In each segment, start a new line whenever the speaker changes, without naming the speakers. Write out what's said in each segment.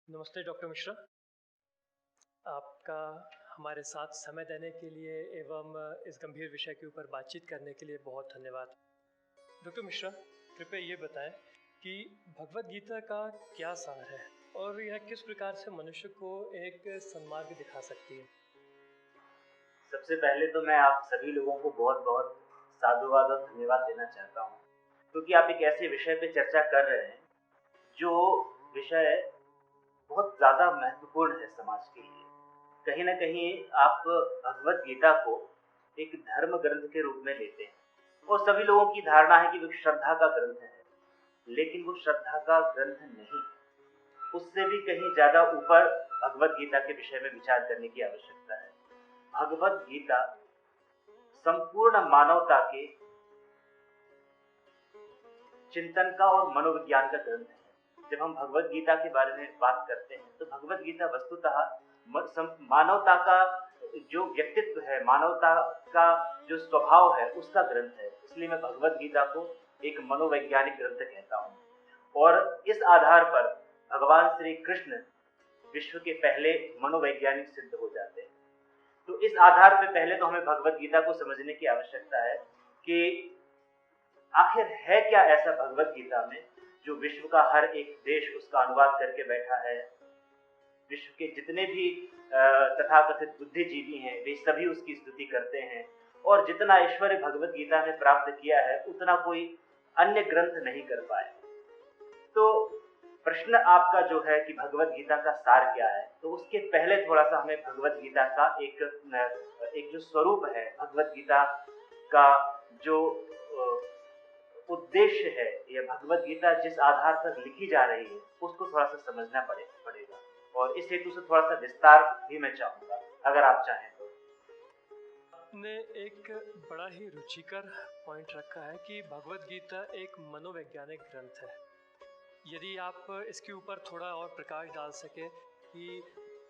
नमस्ते डॉक्टर मिश्रा। आपका हमारे साथ समय देने के लिए एवं इस गंभीर विषय के ऊपर बातचीत करने के लिए बहुत धन्यवाद। डॉक्टर मिश्रा, कृपया ये बताएं कि भगवद गीता का क्या सार है और यह किस प्रकार से मनुष्य को एक सन्मार्ग दिखा सकती है?
सबसे पहले तो मैं आप सभी लोगों को बहुत-बहुत साधुवाद और धन्यवाद देना चाहता हूँ, क्योंकि आप एक ऐसे विषय पे चर्चा कर रहे हैं, जो विषय बहुत ज़्यादा महत्वपूर्ण है समाज के लिए। कहीं न कहीं आप भगवद गीता को एक धर्म ग्रंथ के रूप में लेते हैं और सभी लोगों की धारणा है कि वो श्रद्धा का ग्रंथ है, लेकिन वो श्रद्धा का ग्रंथ नहीं, उससे भी कहीं ज़्यादा ऊपर भगवद गीता के विषय में विचार करने की आवश्यकता है। भगवद गीता संपूर्ण मानवता के चिंतन का और मनोविज्ञान का ग्रंथ है। जब हम भगवद गीता के बारे में बात करते हैं तो भगवद गीता वस्तुतः मानवता का जो व्यक्तित्व है, मानवता का जो स्वभाव है, उसका ग्रंथ है। इसलिए मैं भगवद गीता को एक मनोवैज्ञानिक ग्रंथ कहता हूँ और इस आधार पर भगवान श्री कृष्ण विश्व के पहले मनोवैज्ञानिक सिद्ध हो जाते हैं। तो इस आधार पर पहले तो हमें भगवद गीता को समझने की आवश्यकता है कि आखिर है क्या ऐसा भगवद गीता में जो विश्व का हर एक देश उसका अनुवाद करके बैठा है। विश्व के जितने भी तथाकथित बुद्धिजीवी हैं वे सभी उसकी स्तुति करते हैं और जितना ऐश्वर्य भगवद गीता ने प्राप्त किया है उतना कोई अन्य ग्रंथ नहीं कर पाए। तो प्रश्न आपका जो है कि भगवद गीता का सार क्या है, तो उसके पहले थोड़ा सा हमें भगवद गीता का एक जो स्वरूप है, भगवद गीता का जो उद्देश्य है या भगवद गीता जिस आधार पर लिखी जा रही है उसको थोड़ा सा समझना पड़ेगा और इस हेतु से थोड़ा सा विस्तार भी मैं चाहूँगा, अगर आप चाहें तो।
आपने एक बड़ा ही रुचिकर पॉइंट रखा है कि भगवद गीता एक मनोवैज्ञानिक ग्रंथ है। यदि आप इसके ऊपर थोड़ा और प्रकाश डाल सके कि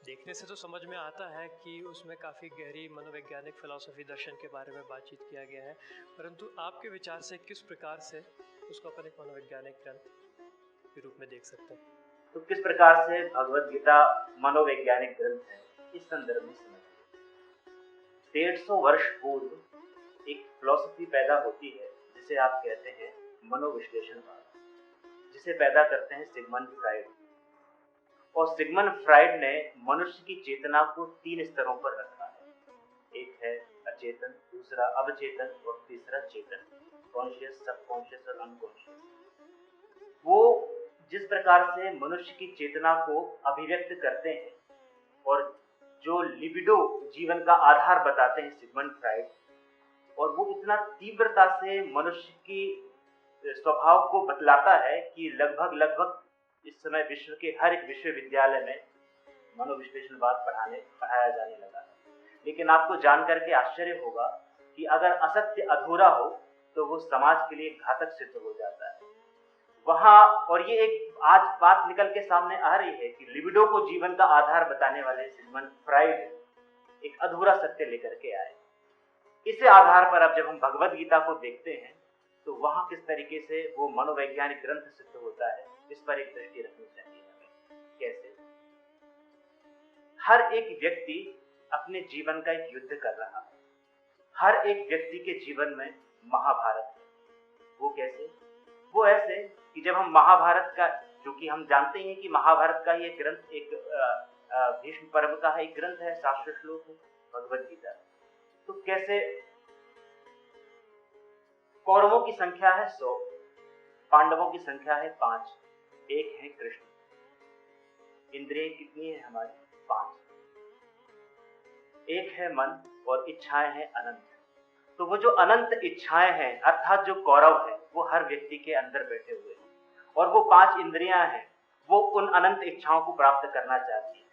देखने से तो समझ में आता है कि उसमें काफ़ी गहरी मनोवैज्ञानिक फिलॉसफी दर्शन के बारे में बातचीत किया गया है, परंतु आपके विचार से किस प्रकार से उसको अपन एक मनोवैज्ञानिक ग्रंथ के रूप में देख सकते हैं?
तो किस प्रकार से भगवद गीता मनोवैज्ञानिक ग्रंथ है, इस संदर्भ में समझिए। 150 वर्ष पूर्व एक फिलॉसफी पैदा होती है जिसे आप कहते हैं मनोविश्लेषणवाद, जिसे पैदा करते हैं सिगमंड फ्राइड। और सिगमंड फ्राइड ने मनुष्य की चेतना को 3 स्तरों पर रखा है। एक है अचेतन, दूसरा अवचेतन और तीसरा चेतन, कॉन्शियस, सबकॉन्शियस और अनकॉन्शियस। वो जिस प्रकार से मनुष्य की चेतना को अभिव्यक्त करते हैं और जो लिबिडो जीवन का आधार बताते हैं सिगमंड फ्राइड, और वो इतना तीव्रता से मनुष्य की स्वभाव को बतलाता है कि लगभग इस समय विश्व के हर एक विश्वविद्यालय में मनोविश्लेषणवाद पढ़ाया जाने लगा है। लेकिन आपको जानकर के आश्चर्य होगा कि अगर असत्य अधूरा हो तो वो समाज के लिए घातक सिद्ध हो जाता है। वहां और ये एक आज बात निकल के सामने आ रही है कि लिबिडो को जीवन का आधार बताने वाले सिगमंड फ्राइड एक अधूरा सत्य लेकर के आए। इस आधार पर अब जब हम भगवद गीता को देखते हैं तो वहां किस तरीके से वो मनोवैज्ञानिक ग्रंथ सिद्ध होता है, इस पर एक दृष्टि रखनी चाहिए हमें। कैसे? हर एक व्यक्ति अपने जीवन का एक युद्ध कर रहा है। हर एक व्यक्ति के जीवन में महाभारत है। वो कैसे? वो ऐसे कि जब हम महाभारत का, क्योंकि हम जानते हैं कि महाभारत का ये ग्रंथ एक भीष्म पर्व का एक ग्रंथ है, शास्त्र श्लोक है भगवद गीता। तो कैसे? कौरवों की संख्या है 100, पांडवों की संख्या है 5, एक है कृष्ण। इंद्रिय कितनी है हमारी? 5। एक है मन और इच्छाएं हैं अनंत। तो वो जो अनंत इच्छाएं हैं, अर्थात जो कौरव है, वो हर व्यक्ति के अंदर बैठे हुए हैं और वो 5 इंद्रियां हैं, वो उन अनंत इच्छाओं को प्राप्त करना चाहती है।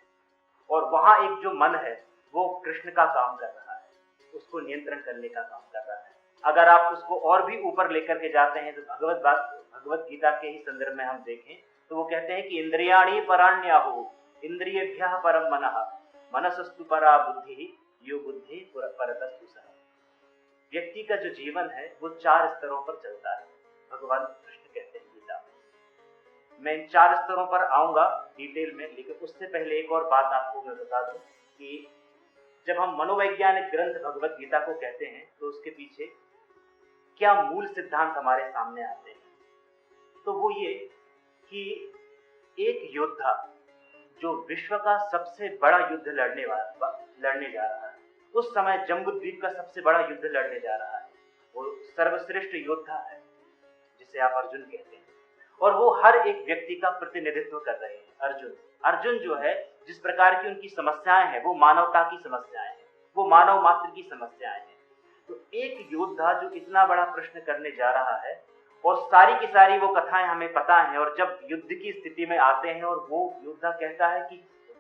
और वहां एक जो मन है वो कृष्ण का काम कर रहा है, उसको नियंत्रण करने का काम कर रहा है। अगर आप उसको और भी ऊपर लेकर के जाते हैं तो भगवद गीता के ही संदर्भ में हम देखें तो वो कहते हैं कि इंद्रियाणि पराण्याहु इंद्रियेभ्यः परम मनः मनसस्तु परा बुद्धि यो बुद्धि परतस्तु सः। व्यक्ति का जो जीवन है वो 4 स्तरों पर चलता है, भगवान कृष्ण कहते हैं गीता मैं इन 4 स्तरों पर आऊंगा डिटेल में, लेकिन उससे पहले एक और बात आपको मैं बता दूं कि जब हम मनोवैज्ञानिक ग्रंथ भगवत गीता को कहते हैं तो उसके पीछे क्या मूल सिद्धांत हमारे सामने आते हैं। तो वो ये कि एक योद्धा जो विश्व का सबसे बड़ा युद्ध लड़ने जा रहा है, उस समय जम्बूद्वीप का सबसे बड़ा युद्ध लड़ने जा रहा है, वो सर्वश्रेष्ठ योद्धा है जिसे आप अर्जुन कहते हैं, और वो हर एक व्यक्ति का प्रतिनिधित्व कर रहे हैं। अर्जुन जो है, जिस प्रकार की उनकी समस्याएं हैं वो मानवता की समस्याएं हैं, वो मानव मात्र की समस्याएं हैं। तो एक योद्धा जो इतना बड़ा प्रश्न करने जा रहा है, और सारी की सारी वो कथाएं हमें पता हैं, और जब युद्ध की स्थिति में आते हैं और वो योद्धा कहता है कि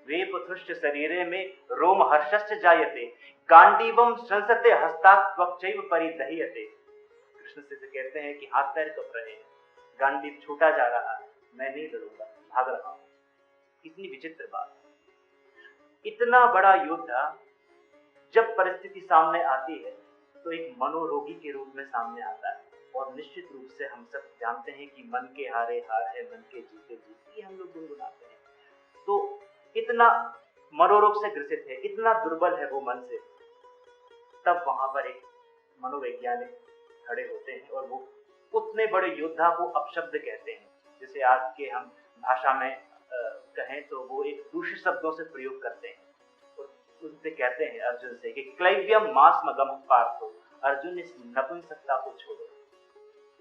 वेपथुश्च शरीरे में रोम हर्षश्च जायते गांडीवम संसते हस्ताक्वचैव परिदह्यते। कृष्ण से कहते हैं कि हाथ पैर कप रहे हैं, गांडीव छूटा जा रहा है, मैं नहीं लड़ूंगा, भाग रहा हूं। कितनी विचित्र बात। इतना बड़ा योद्धा जब परिस्थिति सामने आती है तो एक मनोरोगी के रूप में सामने आता है, और निश्चित रूप से हम सब जानते हैं कि मन के हारे हार है, मन के जीते जीत, ये हम लोग गुनगुनाते हैं। तो इतना मनोरोग से ग्रसित है, इतना दुर्बल है वो मन से, तब वहां पर एक मनोवैज्ञानिक खड़े होते हैं और वो उतने बड़े योद्धा को अपशब्द कहते हैं, जिसे आज के हम भाषा में कहें तो वो एक दूषित शब्दों से प्रयोग करते हैं, और उनसे कहते हैं अर्जुन से कि क्लैव्यम मास्मगम पार्थो, अर्जुन इस नपुंसकता को छोड़ो।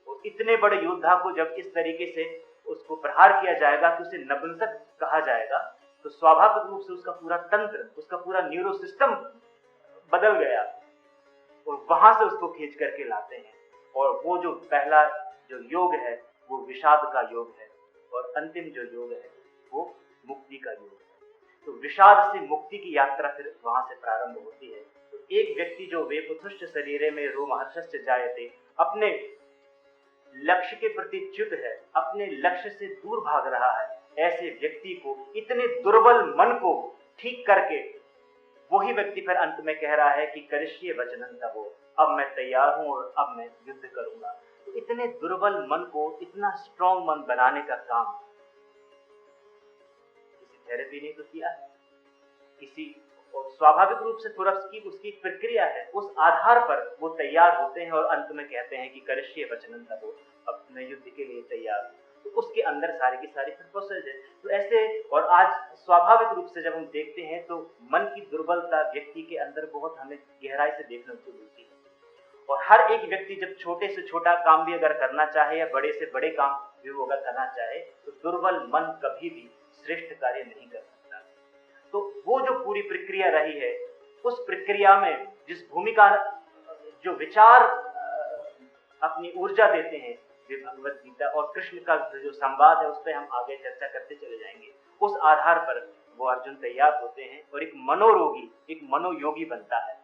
और इतने बड़े योद्धा को जब इस तरीके से उसको प्रहार किया जाएगा कि उसे नपुंसक कहा जाएगा, तो स्वाभाविक रूप से उसका पूरा तंत्र, उसका पूरा न्यूरो सिस्टम बदल गया, और वहां से उसको खींच करके लाते हैं। और वो जो पहला जो योग है वो विषाद का योग है, और अंतिम जो योग है वो मुक्ति का योग है। तो विषाद से मुक्ति की यात्रा फिर वहां से प्रारंभ होती है। तो एक व्यक्ति जो वेपथुश्च शरीरे में रोमहर्षश्च जायते, अपने लक्ष्य के प्रति च्युत है, अपने लक्ष्य से दूर भाग रहा है, ऐसे व्यक्ति को, इतने दुर्बल मन को ठीक करके वही व्यक्ति फिर अंत में कह रहा है कि करिष्ये वचनं तवो, अब मैं तैयार हूं और अब मैं युद्ध करूंगा। तो इतने दुर्बल मन को इतना स्ट्रांग मन बनाने का काम किसी थेरेपी ने तो किया है, किसी, और स्वाभाविक रूप से थोड़ा उसकी प्रक्रिया है, उस आधार पर वो तैयार होते हैं और अंत में कहते हैं कि करिष्ये वचनं तवो, अब मैं युद्ध के लिए तैयार हूं। तो उसके अंदर सारी की सारी प्रोसेस है। तो ऐसे, और आज स्वाभाविक रूप से जब हम देखते हैं तो मन की दुर्बलता व्यक्ति के अंदर बहुत हमें गहराई से देखने को मिलती है, और हर एक व्यक्ति जब छोटे से छोटा काम भी अगर करना चाहे या बड़े से बड़े काम भी वो अगर करना चाहे, तो दुर्बल मन कभी भी श्रेष्ठ कार्य नहीं कर सकता। तो वो जो पूरी प्रक्रिया रही है, उस प्रक्रिया में जिस भूमिका, जो विचार अपनी ऊर्जा देते हैं वे भगवत गीता और कृष्ण का जो संवाद है उस पर हम आगे चर्चा करते चले जाएंगे। उस आधार पर वो अर्जुन तैयार होते हैं और एक मनोरोगी, एक मनोयोगी बनता है।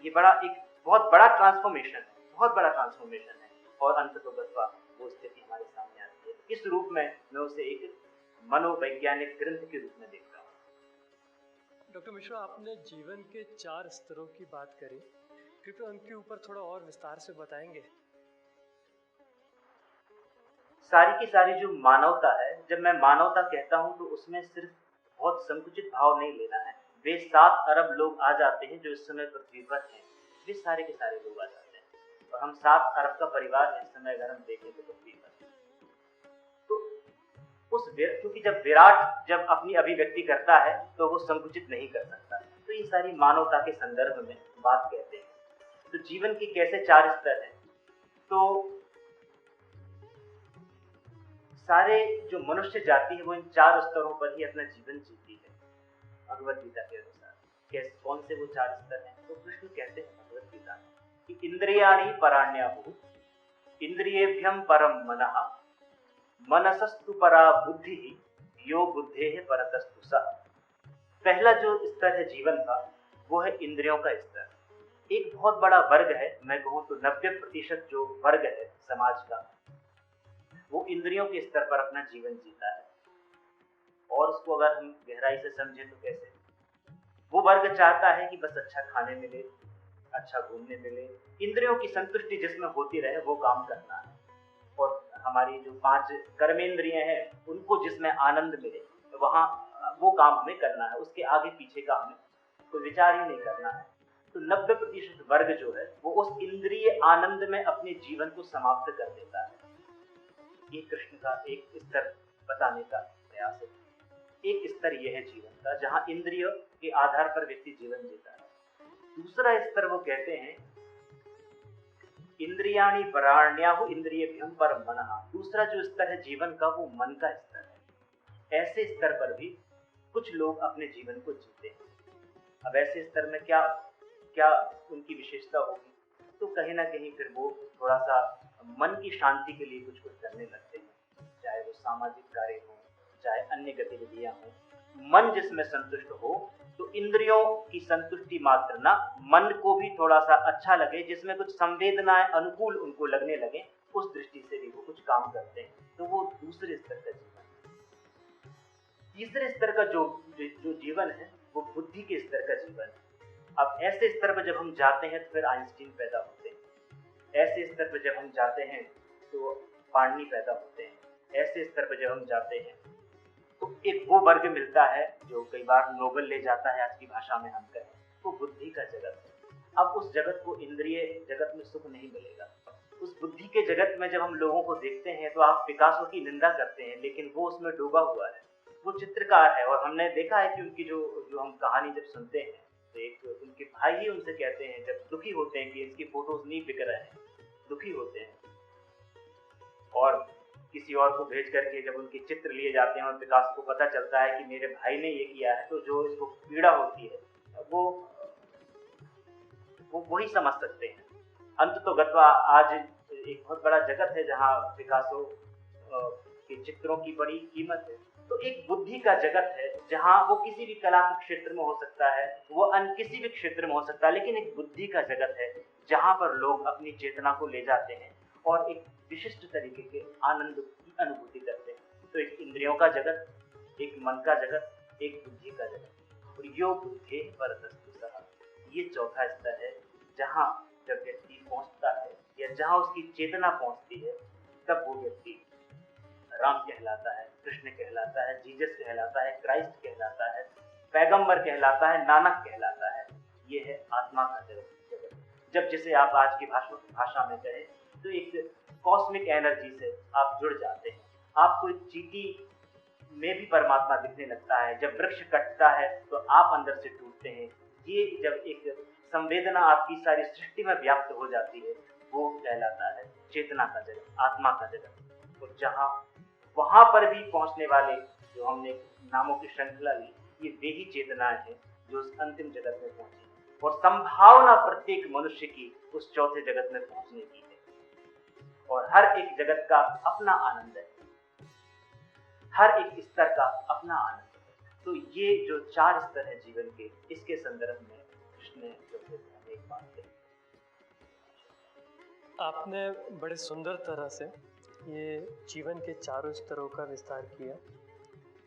ये एक बहुत बड़ा ट्रांसफॉर्मेशन है, बहुत बड़ा ट्रांसफॉर्मेशन है, और अंततोगत्वा वो स्थिति हमारे सामने आती है। इस रूप में मैं उसे एक मनोवैज्ञानिक ग्रंथ के रूप में देखता हूँ।
डॉक्टर मिश्रा, आपने जीवन के 4 स्तरों की बात करी, कृपया उनके ऊपर थोड़ा और विस्तार से बताएंगे।
सारी की सारी जो मानवता है, जब मैं मानवता कहता हूं तो उसमें सिर्फ बहुत संकुचित भाव नहीं लेना है। वे 7 अरब लोग आ जाते हैं जो इस समय पृथ्वी पर हैं, वे सारे के सारे लोग आ जाते हैं, और हम 7 अरब का परिवार है इस समय अगर हम देखें तो पृथ्वी पर। तो क्योंकि जब विराट जब अपनी अभिव्यक्ति करता है तो वो संकुचित नहीं कर सकता, तो ये सारी मानवता के संदर्भ में बात कहते हैं। तो जीवन के कैसे 4 स्तर हैं, तो सारे जो मनुष्य जाति है वो इन 4 स्तरों पर ही अपना जीवन जीती है भगवत गीता के अनुसार। कौन से वो 4 स्तर हैं, तो कृष्ण कहते हैं भगवत गीता में कि इंद्रियाणि पराण्याहुः, इंद्रियेभ्यं परम मनः, मनसस्तु परा बुद्धिः, यो बुद्धेः परतस्तु सः। पहला जो स्तर है जीवन का वो है इंद्रियों का स्तर। एक बहुत बड़ा वर्ग है, मैं कहूँ तो 90% जो वर्ग है समाज का, वो इंद्रियों के स्तर पर अपना जीवन जीता है। और उसको अगर हम गहराई से समझें तो कैसे, वो वर्ग चाहता है कि बस अच्छा खाने मिले, अच्छा घूमने मिले, इंद्रियों की संतुष्टि जिसमें होती रहे वो काम करना है। और हमारी जो 5 कर्मेंद्रियां हैं उनको जिसमें आनंद मिले वहाँ वो काम हमें करना है, उसके आगे पीछे का हमें कोई विचार ही नहीं करना है। तो 90% वर्ग जो है वो उस इंद्रिय आनंद में अपने जीवन को समाप्त कर देता है। ये कृष्ण का एक स्तर बताने का प्रयास है। एक स्तर यह है जीवन का जहाँ इंद्रिय के आधार पर व्यक्ति जीवन जीता है। दूसरा स्तर वो कहते हैं इंद्रियाणि पराण्याहु इंद्रियभ्यम परम मनः। दूसरा जो स्तर है जीवन का वो मन का स्तर है। ऐसे स्तर पर भी कुछ लोग अपने जीवन को जीते हैं। अब ऐसे स्तर में क्या क्या उनकी विशेषता होगी, तो कहीं ना कहीं फिर वो थोड़ा सा मन की शांति के लिए कुछ कुछ करने लगते हैं, चाहे वो सामाजिक कार्य हो चाहे अन्य गतिविधियां हो। मन जिसमें संतुष्ट हो तो इंद्रियों की संतुष्टि मात्र ना, मन को भी थोड़ा सा अच्छा लगे, जिसमें कुछ संवेदनाएं अनुकूल उनको लगने लगे, उस दृष्टि से भी वो कुछ काम करते हैं, तो वो दूसरे स्तर का जीवन। तीसरे स्तर का जो जीवन है वो बुद्धि के स्तर का जीवन है। अब ऐसे स्तर पर जब हम जाते हैं तो फिर आइंस्टीन पैदा होते हैं। ऐसे स्तर पर जब हम जाते हैं तो पाणिनि पैदा होते हैं। ऐसे स्तर पर जब हम जाते हैं तो एक वो वर्ग मिलता है जो कई बार नोबेल ले जाता है, आज की भाषा में हम कहें वो बुद्धि का जगत है। अब उस जगत को इंद्रिय जगत में सुख नहीं मिलेगा। उस बुद्धि के जगत में जब हम लोगों को देखते हैं तो आप पिकासो की निंदा करते हैं, लेकिन वो उसमें डूबा हुआ है, वो चित्रकार है। और हमने देखा है कि उनकी जो हम कहानी जब सुनते हैं तो एक उनके भाई ही उनसे कहते हैं, जब दुखी होते हैं कि इसकी फोटोज नहीं बिक रहे हैं, दुखी होते हैं, और किसी और को भेज करके जब उनके चित्र लिए जाते हैं और पिकासो को पता चलता है कि मेरे भाई ने ये किया है, तो जो इसको पीड़ा होती है वो वही समझ सकते हैं। अंत तो गत्वा आज एक बहुत बड़ा जगत है जहाँ पिकासो के चित्रों की बड़ी कीमत है। तो एक बुद्धि का जगत है जहाँ वो किसी भी कला के क्षेत्र में हो सकता है, वो अन्य किसी भी क्षेत्र में हो सकता है, लेकिन एक बुद्धि का जगत है जहाँ पर लोग अपनी चेतना को ले जाते हैं और एक विशिष्ट तरीके के आनंद की अनुभूति करते हैं। तो एक इंद्रियों का जगत, एक मन का जगत, एक बुद्धि का जगत। और यो बुद्धे परतस्तुतः, ये चौथा स्तर है जहाँ जब व्यक्ति पहुंचता है या जहाँ उसकी चेतना पहुंचती है, तब वो व्यक्ति राम कहलाता है, कृष्ण कहलाता है, जीसस कहलाता है, क्राइस्ट कहलाता है, पैगंबर कहलाता है, नानक कहलाता है। ये है आत्मा का जगत। जब जिसे आप आज की भाषा में कहें तो एक कॉस्मिक एनर्जी से आप जुड़ जाते हैं। आपको एक चींटी में भी परमात्मा दिखने लगता है। जब वृक्ष कटता है तो आप अंदर से टूटते हैं। ये जब एक संवेदना आपकी सारी सृष्टि में व्याप्त हो जाती है, वो कहलाता है चेतना का जगत, आत्मा का जगत। और जहाँ वहां पर भी पहुंचने वाले जो हमने नामों की श्रृंखला ली, ये वे ही चेतनाएं हैं जो उस अंतिम जगत में पहुंची, और संभावना प्रत्येक मनुष्य की उस चौथे जगत में पहुंचने की है। और हर एक जगत का अपना आनंद है, हर एक स्तर का अपना आनंद है। तो ये जो 4 स्तर है जीवन के, इसके संदर्भ में कृष्ण ने एक बात कही।
आपने बड़े सुंदर तरह से ये जीवन के चारों स्तरों का विस्तार किया।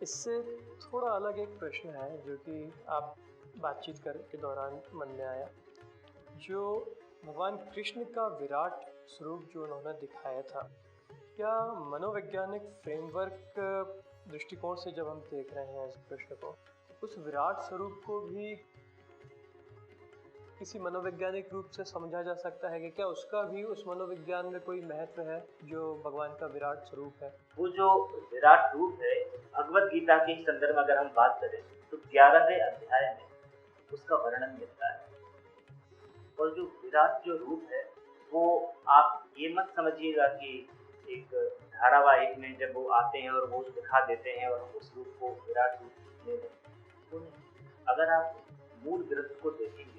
इससे थोड़ा अलग एक प्रश्न है जो कि आप बातचीत के दौरान मन में आया। जो भगवान कृष्ण का विराट स्वरूप जो उन्होंने दिखाया था, क्या मनोवैज्ञानिक फ्रेमवर्क दृष्टिकोण से जब हम देख रहे हैं इस प्रश्न को, उस विराट स्वरूप को भी किसी मनोवैज्ञानिक रूप से समझा जा सकता है कि क्या उसका भी उस मनोविज्ञान में कोई महत्व है जो भगवान का विराट स्वरूप है?
वो जो विराट रूप है, भगवत गीता के संदर्भ में अगर हम बात करें तो 11वें अध्याय में उसका वर्णन मिलता है। और जो विराट जो रूप है वो आप ये मत समझिएगा कि एक धारावाहिक में जब वो आते हैं और वो दिखा देते हैं और उस रूप को विराट रूप ले लेते हैं। अगर आप मूल ग्रंथ को देखेंगे,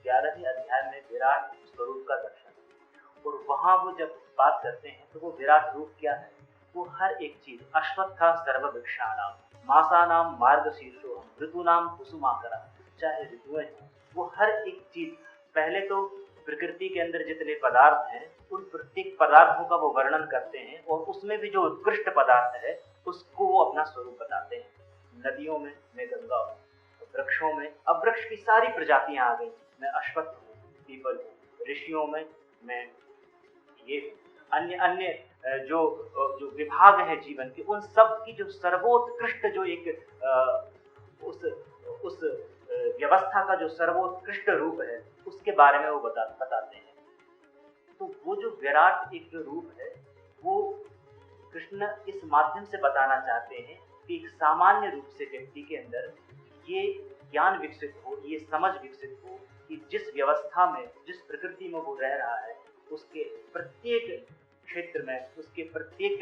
11वें अध्याय में विराट स्वरूप का दर्शन है, और वहां वो जब बात करते हैं तो वो विराट रूप क्या है, वो हर एक चीज, अश्वत्था सर्ववृक्षाणाम मासानाम मार्गशीर्षोहम ऋतूनाम कुसुमाकरा, चाहे ऋतुएं हैं, वो हर एक चीज, पहले तो प्रकृति के अंदर जितने पदार्थ हैं उन प्रत्येक पदार्थों का वो वर्णन करते हैं, और उसमें भी जो उत्कृष्ट पदार्थ है उसको वो अपना स्वरूप बताते हैं। नदियों में मैं गंगा हूँ, वृक्षों में अब वृक्ष की सारी प्रजातियां आ गई, मैं अश्वत्थ हूँ, पीपल हूँ, ऋषियों में मैं ये अन्य अन्य जो विभाग है जीवन के, उन सब की जो सर्वोत्कृष्ट जो एक उस व्यवस्था का जो सर्वोत्कृष्ट रूप है, उसके बारे में वो बताते हैं। तो वो जो विराट एक जो रूप है, वो कृष्ण इस माध्यम से बताना चाहते हैं कि एक सामान्य रूप से व्यक्ति के अंदर ये ज्ञान विकसित हो, ये समझ विकसित हो कि जिस व्यवस्था में, जिस प्रकृति में वो रह रहा है, उसके प्रत्येक क्षेत्र में, उसके प्रत्येक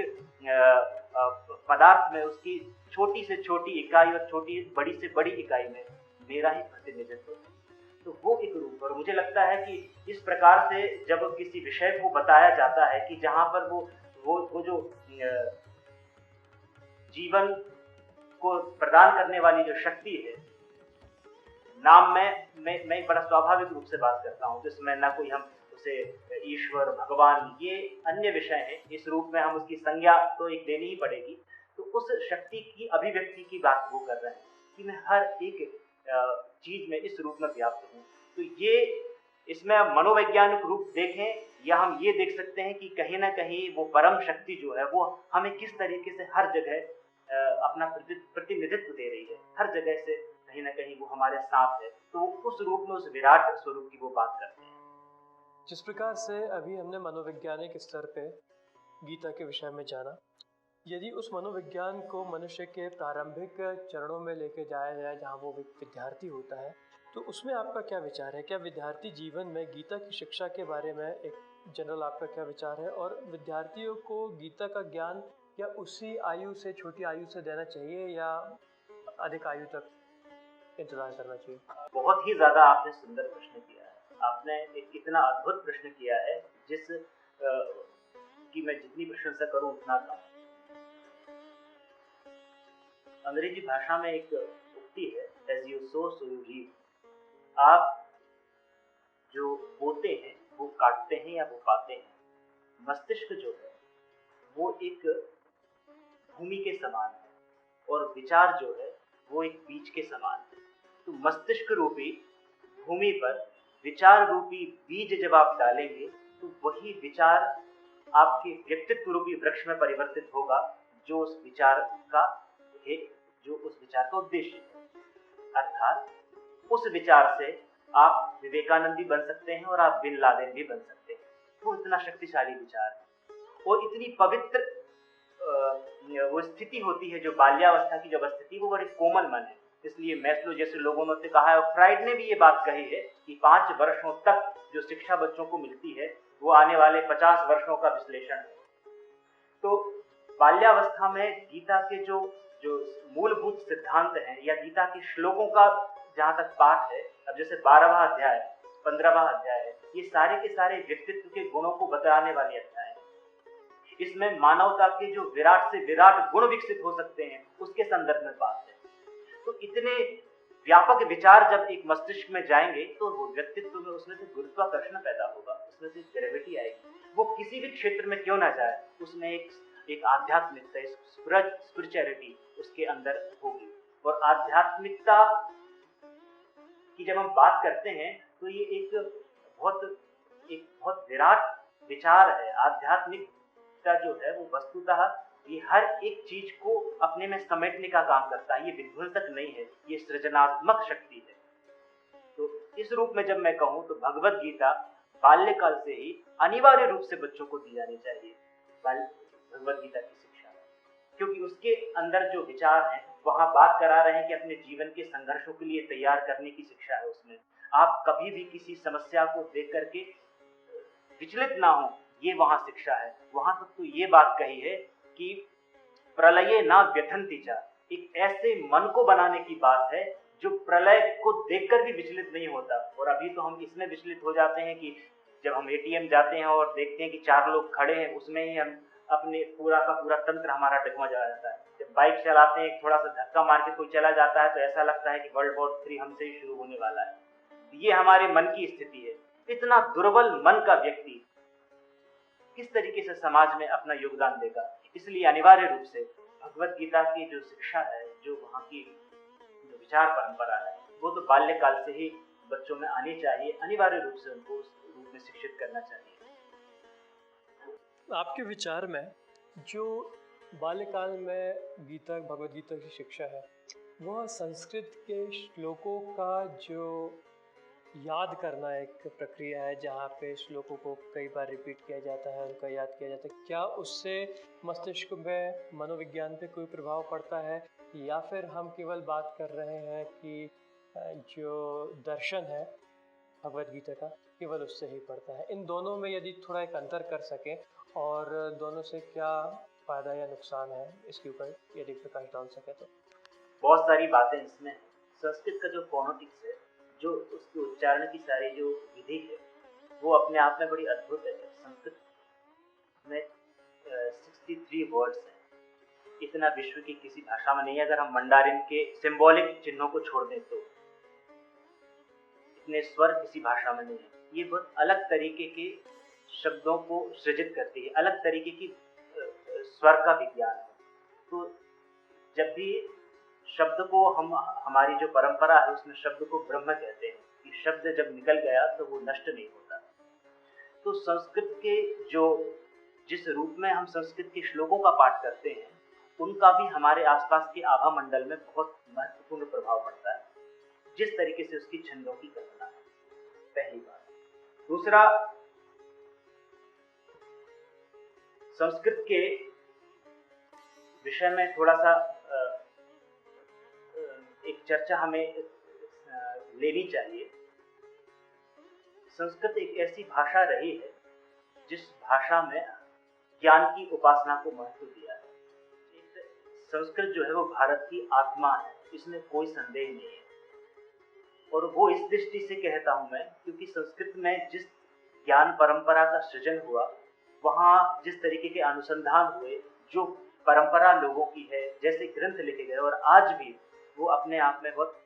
पदार्थ में, उसकी छोटी से छोटी इकाई और बड़ी से बड़ी इकाई में मेरा ही प्रतिनिधित्व है। तो वो एक रूप, और मुझे लगता है कि इस प्रकार से जब किसी विषय को बताया जाता है कि जहाँ पर वो जो जीवन को प्रदान करने वाली जो शक्ति है, नाम में मैं बड़ा स्वाभाविक रूप से बात करता हूँ, जिसमें ना कोई हम उसे ईश्वर, भगवान, ये अन्य विषय हैं, इस रूप में हम उसकी संज्ञा तो एक देनी ही पड़ेगी। तो उस शक्ति की अभिव्यक्ति की बात वो कर रहे हैं कि मैं हर एक चीज में इस रूप में व्याप्त हूँ। तो ये, इसमें हम मनोवैज्ञानिक रूप देखें या हम ये देख सकते हैं कि कहीं ना कहीं वो परम शक्ति जो है, वो हमें किस तरीके से हर जगह अपना प्रतिनिधित्व दे रही है, हर जगह से कहीं ना कहीं वो हमारे साथ है। तो उस रूप में, उस विराट स्वरूप की वो बात करते हैं।
जिस प्रकार से अभी हमने मनोवैज्ञानिक स्तर पे गीता के विषय में जाना, यदि उस मनोविज्ञान को मनुष्य के प्रारंभिक चरणों में लेके जाया जाए, जहाँ वो विद्यार्थी होता है, तो उसमें आपका क्या विचार है? क्या विद्यार्थी जीवन में गीता की शिक्षा के बारे में एक जनरल आपका क्या विचार है? और विद्यार्थियों को गीता का ज्ञान क्या उसी आयु से, छोटी आयु से देना चाहिए या अधिक आयु तक इंतजार करना चाहिए?
बहुत ही ज्यादा आपने सुंदर प्रश्न किया है। आपने एक इतना अद्भुत प्रश्न किया है जिस कि मैं जितनी प्रशंसा करूं उतना कम। अंग्रेजी भाषा में एक उक्ति है, as you sow so you reap. आप जो बोते हैं वो काटते हैं या वो पाते हैं। मस्तिष्क जो है वो एक भूमि के समान है और विचार जो है वो एक बीज के समान है। तो मस्तिष्क रूपी भूमि पर विचार रूपी बीज जब आप डालेंगे तो वही विचार आपके व्यक्तित्व रूपी वृक्ष में परिवर्तित होगा, जो उस विचार का उद्देश्य है। अर्थात उस विचार से आप विवेकानंदी बन सकते हैं और आप बिन लादेन भी बन सकते हैं। वो इतना शक्तिशाली विचार है और इतनी पवित्र वो स्थिति होती है जो बाल्यावस्था की जब स्थिति, वो बड़ी कोमल मन है। इसलिए मैस्लो जैसे लोगों ने कहा है, और फ्राइड ने भी ये बात कही है कि 5 वर्षों तक जो शिक्षा बच्चों को मिलती है वो आने वाले 50 वर्षों का विश्लेषण है। तो बाल्यावस्था में गीता के जो मूलभूत सिद्धांत हैं या गीता के श्लोकों का जहाँ तक पाठ है, अब जैसे 12वां अध्याय, 15वां अध्याय है, ये सारे के सारे व्यक्तित्व के गुणों को बताने वाले अध्याय हैं। इसमें मानवता के जो विराट से विराट गुण विकसित हो सकते हैं उसके संदर्भ में बात है। तो इतने व्यापक विचार जब एक मस्तिष्क में जाएंगे तो वो व्यक्तित्व में, उसमें से गुरुत्वाकर्षण पैदा होगा, उसमें से ग्रेविटी आएगी। वो किसी भी क्षेत्र में क्यों ना जाए, उसमें एक आध्यात्मिकता, स्पिरिचुअलिटी उसके अंदर होगी। और आध्यात्मिकता की जब हम बात करते हैं तो ये एक बहुत विराट विचार है। आध्यात्मिकता जो है वो वस्तुतः ये हर एक चीज को अपने में समेटने का काम करता है। ये विध्वंसक नहीं है, ये सृजनात्मक शक्ति है। तो इस रूप में जब मैं कहूँ तो भगवत गीता बाल्यकाल से ही अनिवार्य रूप से बच्चों को दी जानी चाहिए, भगवत गीता की शिक्षा, क्योंकि उसके अंदर जो विचार हैं वहां बात करा रहे हैं कि अपने जीवन के संघर्षों के लिए तैयार करने की शिक्षा है। उसमें आप कभी भी किसी समस्या को देख करके विचलित ना हो, ये वहां शिक्षा है। वहां तक तो ये बात कही है कि प्रलये ना व्यथन्ति च, एक ऐसे मन को बनाने की बात है जो प्रलय को देखकर भी विचलित नहीं होता। और अभी तो हम इसमें विचलित हो जाते हैं कि जब हम एटीएम जाते हैं और देखते हैं कि 4 लोग खड़े हैं, उसमें ही हम अपने पूरा का पूरा तंत्र हमारा डगमगा जाता है। जब बाइक चलाते हैं, थोड़ा सा धक्का मार के कोई चला जाता है तो ऐसा लगता है कि वर्ल्ड वॉर 3 हमसे ही शुरू होने वाला है। ये हमारे मन की स्थिति है। इतना दुर्बल मन का व्यक्ति किस तरीके से समाज में अपना योगदान देगा। इसलिए अनिवार्य रूप से भगवत गीता की जो शिक्षा है, जो वहाँ की जो विचार परंपरा है, वो तो बाल्यकाल से ही बच्चों में आनी चाहिए। अनिवार्य रूप से उनको उस रूप में शिक्षित करना चाहिए।
आपके विचार में जो बाल्यकाल में गीता भगवद गीता की शिक्षा है, वह संस्कृत के श्लोकों का जो याद करना एक प्रक्रिया है जहाँ पे श्लोकों को कई बार रिपीट किया जाता है, उनका याद किया जाता है, क्या उससे मस्तिष्क में मनोविज्ञान पे कोई प्रभाव पड़ता है, या फिर हम केवल बात कर रहे हैं कि जो दर्शन है भगवद गीता का केवल उससे ही पड़ता है? इन दोनों में यदि थोड़ा एक अंतर कर सकें और दोनों से क्या फायदा या नुकसान है, इसके ऊपर यदि प्रकाश डाल सके तो।
बहुत सारी बातें इसमें हैं। संस्कृत का जो फोनोटिक्स है, जो उसके उच्चारण की सारी जो विधि है, वो अपने आप में बड़ी अद्भुत है। संस्कृत में 63 वर्ड्स हैं, इतना विश्व की किसी भाषा में नहीं है। अगर हम मंडारिन के सिंबॉलिक चिन्हों को छोड़ दें तो इतने स्वर किसी भाषा में नहीं है। ये बहुत अलग तरीके के शब्दों को सृजित करती है, अलग तरीके की स्वर का विज्ञान है। तो जब भी शब्द को हम, हमारी जो परंपरा है उसमें शब्द को ब्रह्म कहते हैं कि शब्द जब निकल गया तो वो नष्ट नहीं होता। तो संस्कृत के जो जिस रूप में हम संस्कृत के श्लोकों का पाठ करते हैं, उनका भी हमारे आसपास के आभा मंडल में बहुत महत्वपूर्ण प्रभाव पड़ता है, जिस तरीके से उसकी छंदों की कल्पना है, पहली बात। दूसरा, संस्कृत के विषय में थोड़ा सा एक चर्चा हमें लेनी चाहिए। संस्कृत एक ऐसी भाषा रही है जिस भाषा में ज्ञान की उपासना को महत्व दिया है। संस्कृत जो है वो भारत की आत्मा है, इसमें कोई संदेह नहीं है। और वो इस दृष्टि से कहता हूं मैं क्योंकि संस्कृत में जिस ज्ञान परंपरा का सृजन हुआ, वहाँ जिस तरीके के अनुसंधान हुए, जो परंपरा लोगों की है, जैसे ग्रंथ लिखे गए, और आज भी वो अपने आप में बहुत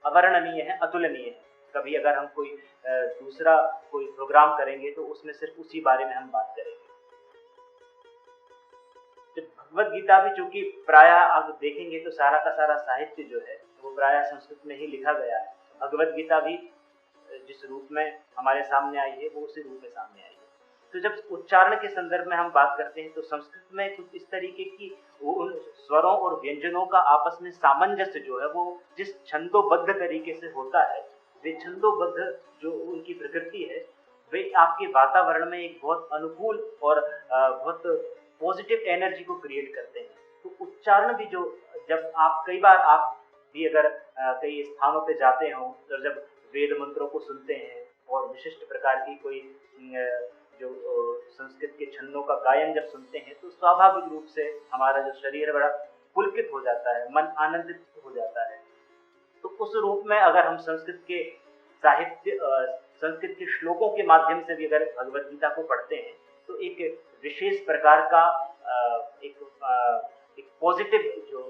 अवर्णनीय है, अतुलनीय है। कभी अगर हम कोई दूसरा कोई प्रोग्राम करेंगे तो उसमें सिर्फ उसी बारे में हम बात करेंगे। तो भगवद गीता भी चूंकि प्रायः आप देखेंगे तो सारा का सारा साहित्य जो है वो प्रायः संस्कृत में ही लिखा गया है। भगवद गीता भी जिस रूप में हमारे सामने आई है वो उसी रूप में सामने आई है। तो जब उच्चारण के संदर्भ में हम बात करते हैं तो संस्कृत में कुछ इस तरीके की उन स्वरों और व्यंजनों का आपस में सामंजस्य जो है वो जिस छंदोबद्ध तरीके से होता है, वे छंदोबद्ध जो उनकी प्रकृति है, वे आपके वातावरण में एक बहुत अनुकूल और बहुत पॉजिटिव एनर्जी को क्रिएट करते हैं। तो उच्चारण भी जो, जब आप कई बार आप भी अगर कई स्थानों पे जाते हो और जब वेद मंत्रों को सुनते हैं और विशिष्ट प्रकार की कोई जो संस्कृत के छंदों का गायन जब सुनते हैं तो स्वाभाविक रूप से हमारा जो शरीर बड़ा पुलकित हो जाता है, मन आनंदित हो जाता है। तो उस रूप में अगर हम संस्कृत के साहित्य, संस्कृत के श्लोकों के माध्यम से भी अगर भगवद गीता को पढ़ते हैं तो एक विशेष प्रकार का एक पॉजिटिव जो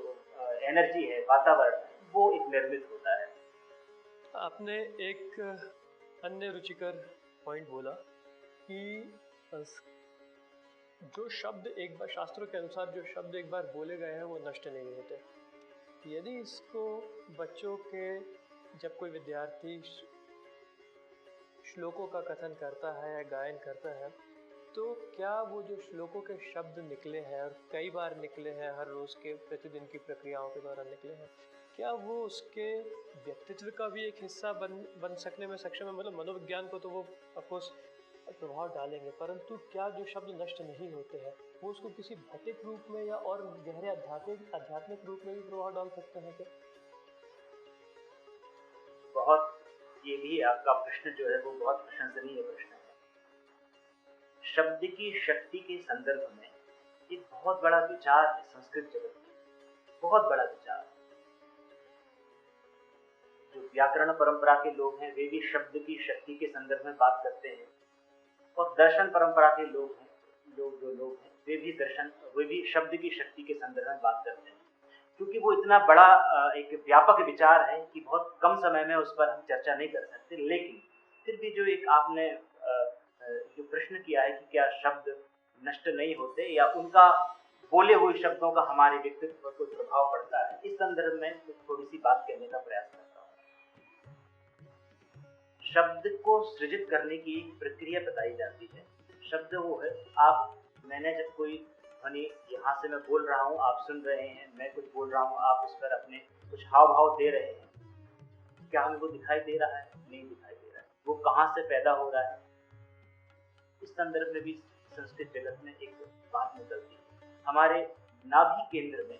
एनर्जी है, वातावरण है, वो एक निर्मित होता है।
आपने एक अन्य रुचिकर पॉइंट बोला कि जो शब्द एक बार, शास्त्रों के अनुसार जो शब्द एक बार बोले गए हैं वो नष्ट नहीं होते। यदि इसको बच्चों के, जब कोई विद्यार्थी श्लोकों का कथन करता है या गायन करता है, तो क्या वो जो श्लोकों के शब्द निकले हैं और कई बार निकले हैं, हर रोज के प्रतिदिन की प्रक्रियाओं के दौरान निकले हैं, क्या वो उसके व्यक्तित्व का भी एक हिस्सा बन सकने में सक्षम है? मतलब मनोविज्ञान को तो वो ऑफकोर्स प्रभाव डालेंगे, परंतु क्या जो शब्द नष्ट नहीं होते हैं वो उसको किसी भौतिक रूप में या और गहरे आध्यात्मिक रूप में भी प्रभाव डाल सकते हैं क्या?
बहुत, ये भी आपका प्रश्न जो है वो बहुत प्रशंसनीय प्रश्न है। शब्द की शक्ति के संदर्भ में एक बहुत बड़ा विचार है संस्कृत जगत में, बहुत बड़ा विचार। जो व्याकरण परंपरा के लोग हैं वे भी शब्द की शक्ति के संदर्भ में बात करते हैं, और दर्शन परंपरा के लोग हैं, वे भी शब्द की शक्ति के संदर्भ में बात करते हैं। क्योंकि वो इतना बड़ा एक व्यापक विचार है कि बहुत कम समय में उस पर हम चर्चा नहीं कर सकते। लेकिन फिर भी जो एक आपने जो प्रश्न किया है कि क्या शब्द नष्ट नहीं होते या उनका, बोले हुए शब्दों का हमारे व्यक्तित्व पर कोई प्रभाव पड़ता है, इस संदर्भ में थोड़ी सी बात कहने का प्रयास करता हूँ। शब्द को सृजित करने की एक प्रक्रिया बताई जाती है। शब्द वो है, आप मैंने जब कोई ध्वनि यहाँ से मैं बोल रहा हूँ, आप सुन रहे हैं, मैं कुछ बोल रहा हूँ, आप उस पर अपने कुछ हाव भाव दे रहे हैं, क्या हमको दिखाई दे रहा है? नहीं दिखाई दे रहा है। वो कहाँ से पैदा हो रहा है? इस संदर्भ में भी संस्कृत जगत में एक बात निकलती है। हमारे नाभि केंद्र में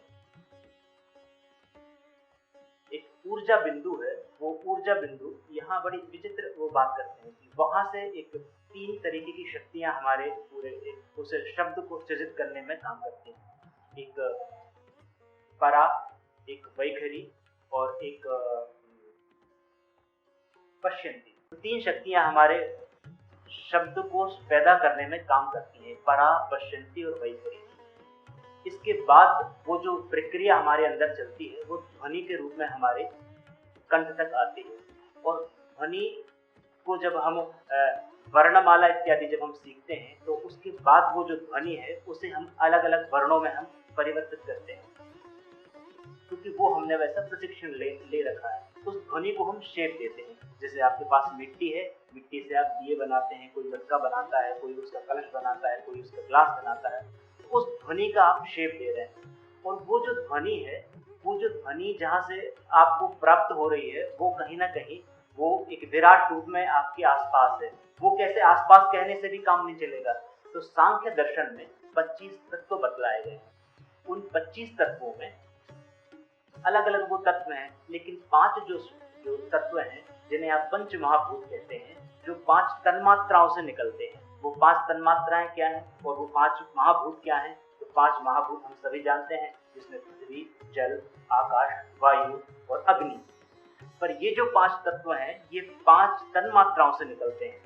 एक ऊर्जा बिंदु है। वो ऊर्जा बिंदु यहाँ बड़ी विचित्र वो बात करते हैं कि वहां से एक 3 तरीके की शक्तियां हमारे पूरे उस शब्द को सृजित करने में काम करती हैं। एक परा, एक वैखरी और एक पश्यंती। 3 शक्तियां हमारे शब्द को पैदा करने में काम करती हैं, परा, पश्यंती और वैखरी। इसके बाद वो जो प्रक्रिया हमारे अंदर चलती है वो ध्वनि के रूप में हमारे कंठ तक आती है। और ध्वनि को जब हम वर्णमाला इत्यादि जब हम सीखते हैं तो उसके बाद वो जो ध्वनि है उसे हम अलग अलग वर्णों में हम परिवर्तित करते हैं, क्योंकि वो हमने वैसा प्रशिक्षण ले रखा है। उस ध्वनि को हम शेप देते हैं। जैसे आपके पास मिट्टी है, मिट्टी से आप दिए बनाते हैं, कोई मटका बनाता है, कोई उसका कलश बनाता है, कोई उसका ग्लास बनाता है। उस ध्वनि का आप शेप दे रहे हैं। और वो जो ध्वनि है, वो जो ध्वनि जहाँ से आपको प्राप्त हो रही है वो कहीं ना कहीं वो एक विराट रूप में आपके आसपास है। वो कैसे आसपास कहने से भी काम नहीं चलेगा। तो सांख्य दर्शन में 25 तत्व बतलाए गए। उन 25 तत्वों में अलग अलग वो तत्व हैं, लेकिन 5 जो तत्व हैं जिन्हें आप पंच महाभूत कहते हैं, जो 5 तन्मात्राओं से निकलते हैं। वो 5 तन्मात्राएं क्या हैं और वो 5 महाभूत क्या हैं? तो 5 महाभूत हम सभी जानते हैं, जिसमें पृथ्वी, जल, आकाश, वायु और अग्नि। पर ये जो 5 तत्व हैं ये 5 तन्मात्राओं से निकलते हैं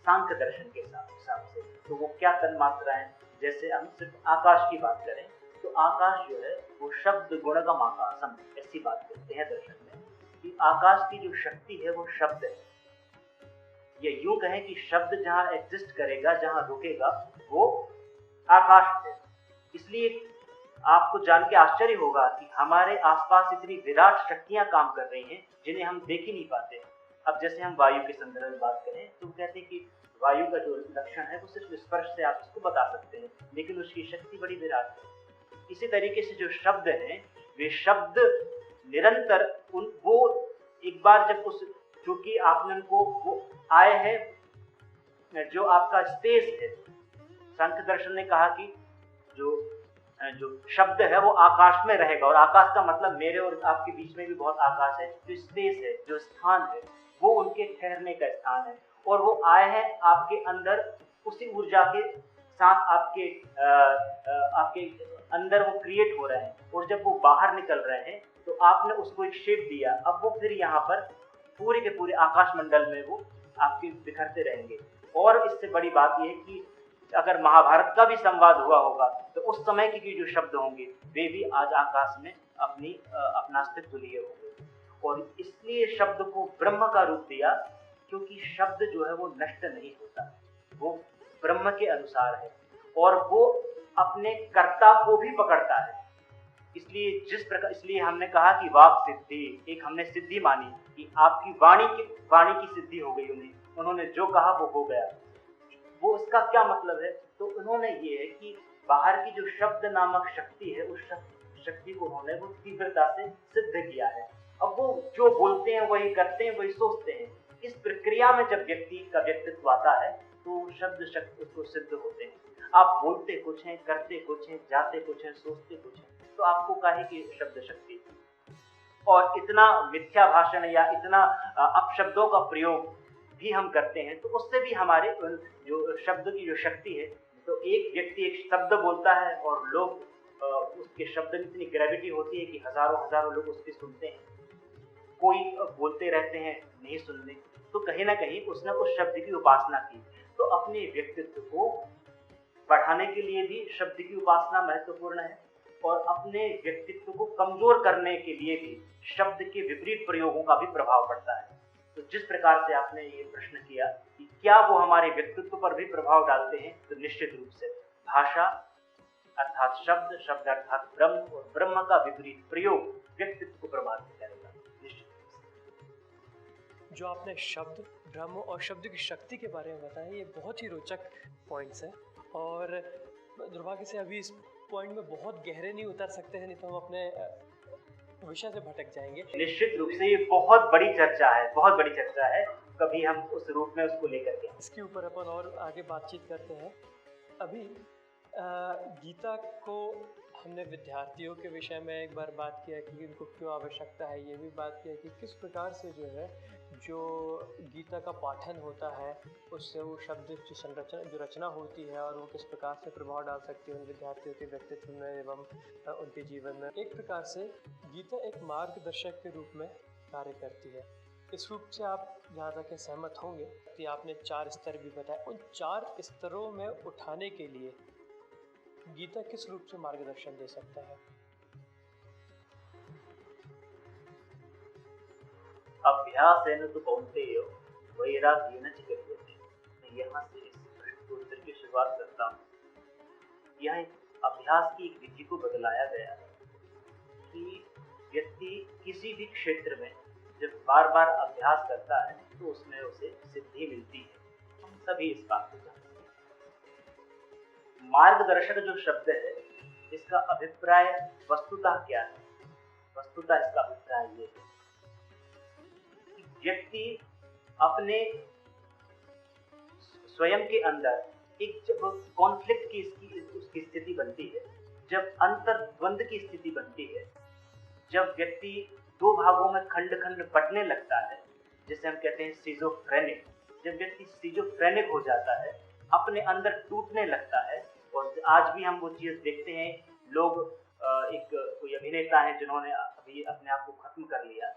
सांख्य दर्शन के हिसाब से। तो वो क्या तन्मात्राएं? जैसे हम सिर्फ आकाश की बात करें तो आकाश जो है वो शब्द गुणगम आकाशम, ऐसी बात करते हैं दर्शन में कि आकाश की जो शक्ति है वो शब्द है। ये यूं कहें कि शब्द जहां एग्जिस्ट करेगा, जहां रुकेगा, वो आकाश है। इसलिए आपको जान के आश्चर्य होगा कि हमारे आसपास इतनी विराट शक्तियां काम कर रही हैं जिन्हें हम देख ही नहीं पाते। अब जैसे हम वायु के संदर्भ में बात करें तो कहते हैं कि वायु का जो लक्षण है वो सिर्फ स्पर्श से आप इसको बता सकते हैं, लेकिन उसकी शक्ति बड़ी विराट है। इसी तरीके से जो शब्द हैं वे शब्द निरंतर वो एक बार जब उस, चूंकि आपने उनको वो आए हैं, जो आपका स्पेस है, सांख्य दर्शन ने कहा कि जो शब्द है वो आकाश में रहेगा। और आकाश का मतलब मेरे और आपके बीच में भी बहुत आकाश है। जो स्पेस है, जो स्थान है, वो उनके ठहरने का स्थान है। और वो आए हैं आपके अंदर उसी ऊर्जा के साथ, आपके अंदर वो क्रिएट हो रहे हैं। और जब वो बाहर निकल रहे हैं तो आपने उसको एक शेप दिया। अब वो फिर यहाँ पर पूरे के पूरे आकाश मंडल में वो आपके बिखरते रहेंगे। और इससे बड़ी बात यह है कि अगर महाभारत का भी संवाद हुआ होगा तो उस समय के जो शब्द होंगे वे भी आज आकाश में अपना अस्तित्व लिए होंगे। और इसलिए शब्द को ब्रह्म का रूप दिया, क्योंकि शब्द जो है वो नष्ट नहीं होता, वो ब्रह्म के अनुसार है और वो अपने कर्ता को भी पकड़ता है। इसलिए हमने कहा कि वाक सिद्धि, एक हमने सिद्धि मानी कि आपकी वाणी की सिद्धि हो गई। उन्होंने जो कहा वो हो गया। वो इसका क्या मतलब है? तो उन्होंने ये है कि बाहर की जो शब्द नामक शक्ति है, उस शक्ति को उन्होंने वो तीव्रता से सिद्ध किया है। अब वो जो बोलते हैं वही करते हैं, वही सोचते हैं। इस प्रक्रिया में जब व्यक्ति का व्यक्तित्व आता है तो शब्द शक्ति उसको सिद्ध होते हैं। आप बोलते कुछ हैं, करते कुछ हैं, जाते कुछ हैं, सोचते कुछ हैं, तो आपको काहे की शब्द शक्ति? और इतना मिथ्या भाषण या इतना अपशब्दों का प्रयोग भी हम करते हैं तो उससे भी हमारे जो शब्द की जो शक्ति है, तो एक व्यक्ति एक शब्द बोलता है और लोग उसके शब्द में इतनी ग्रेविटी होती है कि हजारों लोग उसकी सुनते हैं। कोई बोलते रहते हैं, नहीं सुनने। तो कहीं ना कहीं उसने उस शब्द की उपासना की। तो अपने व्यक्तित्व को बढ़ाने के लिए भी शब्द की उपासना महत्वपूर्ण है और अपने व्यक्तित्व को कमजोर करने के लिए भी शब्द के विपरीत प्रयोगों का भी प्रभाव पड़ता है। तो जिस प्रकार से आपने ये प्रश्न किया कि क्या वो हमारे व्यक्तित्व पर भी प्रभाव डालते हैं, तो निश्चित रूप से भाषा अर्थात शब्द अर्थात ब्रह्म और ब्रह्म का विपरीत प्रयोग व्यक्तित्व को प्रभावित करेगा, निश्चित रूप से।
जो आपने शब्द, ब्रह्म और शब्द की शक्ति के बारे में बताया, ये बहुत ही रोचक पॉइंट्स हैं। और दुर्भाग्य से अभी इस पॉइंट में बहुत गहरे नहीं उतर सकते हैं, नहीं तो हम अपने विषय से भटक जाएंगे।
निश्चित रूप से ये बहुत बड़ी चर्चा है, बहुत बड़ी चर्चा है। कभी हम उस रूप में उसको लेकर के
इसके ऊपर अपन और आगे बातचीत करते हैं। अभी गीता को हमने विद्यार्थियों के विषय में एक बार बात किया कि इनको क्यों आवश्यकता है, ये भी बात किया कि किस प्रकार से जो गीता का पाठन होता है उससे वो शब्द जो रचना होती है और वो किस प्रकार से प्रभाव डाल सकती है उन विद्यार्थियों के व्यक्तित्व में एवं उनके जीवन में। एक प्रकार से गीता एक मार्गदर्शक के रूप में कार्य करती है। इस रूप से आप जहाँ तक सहमत होंगे कि आपने 4 स्तर भी बताए, उन 4 स्तरों में उठाने के लिए गीता किस रूप से मार्गदर्शन दे सकता है?
अभ्यासेन तु कौन्तेय वैराग्येन च गम्यते। मैं यहाँ से इस प्रश्न को उत्तर की शुरुआत करता हूँ। यह एक अभ्यास की एक विधि को बदलाया गया है कि व्यक्ति किसी भी क्षेत्र में जब बार बार अभ्यास करता है तो उसमें उसे सिद्धि मिलती है। हम सभी इस बात को जानते हैं। मार्गदर्शक जो शब्द है, इसका अभिप्राय वस्तुतः क्या है? वस्तुतः इसका अभिप्राय ये है कि व्यक्ति अपने स्वयं के अंदर एक जब कॉन्फ्लिक्ट की उसकी स्थिति बनती है, जब अंतर्द्वंद की स्थिति बनती है, जब व्यक्ति दो भागों में खंड खंड बंटने लगता है, जिसे हम कहते हैं सिजोफ्रेनिक। जब व्यक्ति सिजोफ्रेनिक हो जाता है, अपने अंदर टूटने लगता है, और आज भी हम वो चीज देखते हैं। लोग एक कोई अभिनेता है जिन्होंने अभी अपने आप को खत्म कर लिया।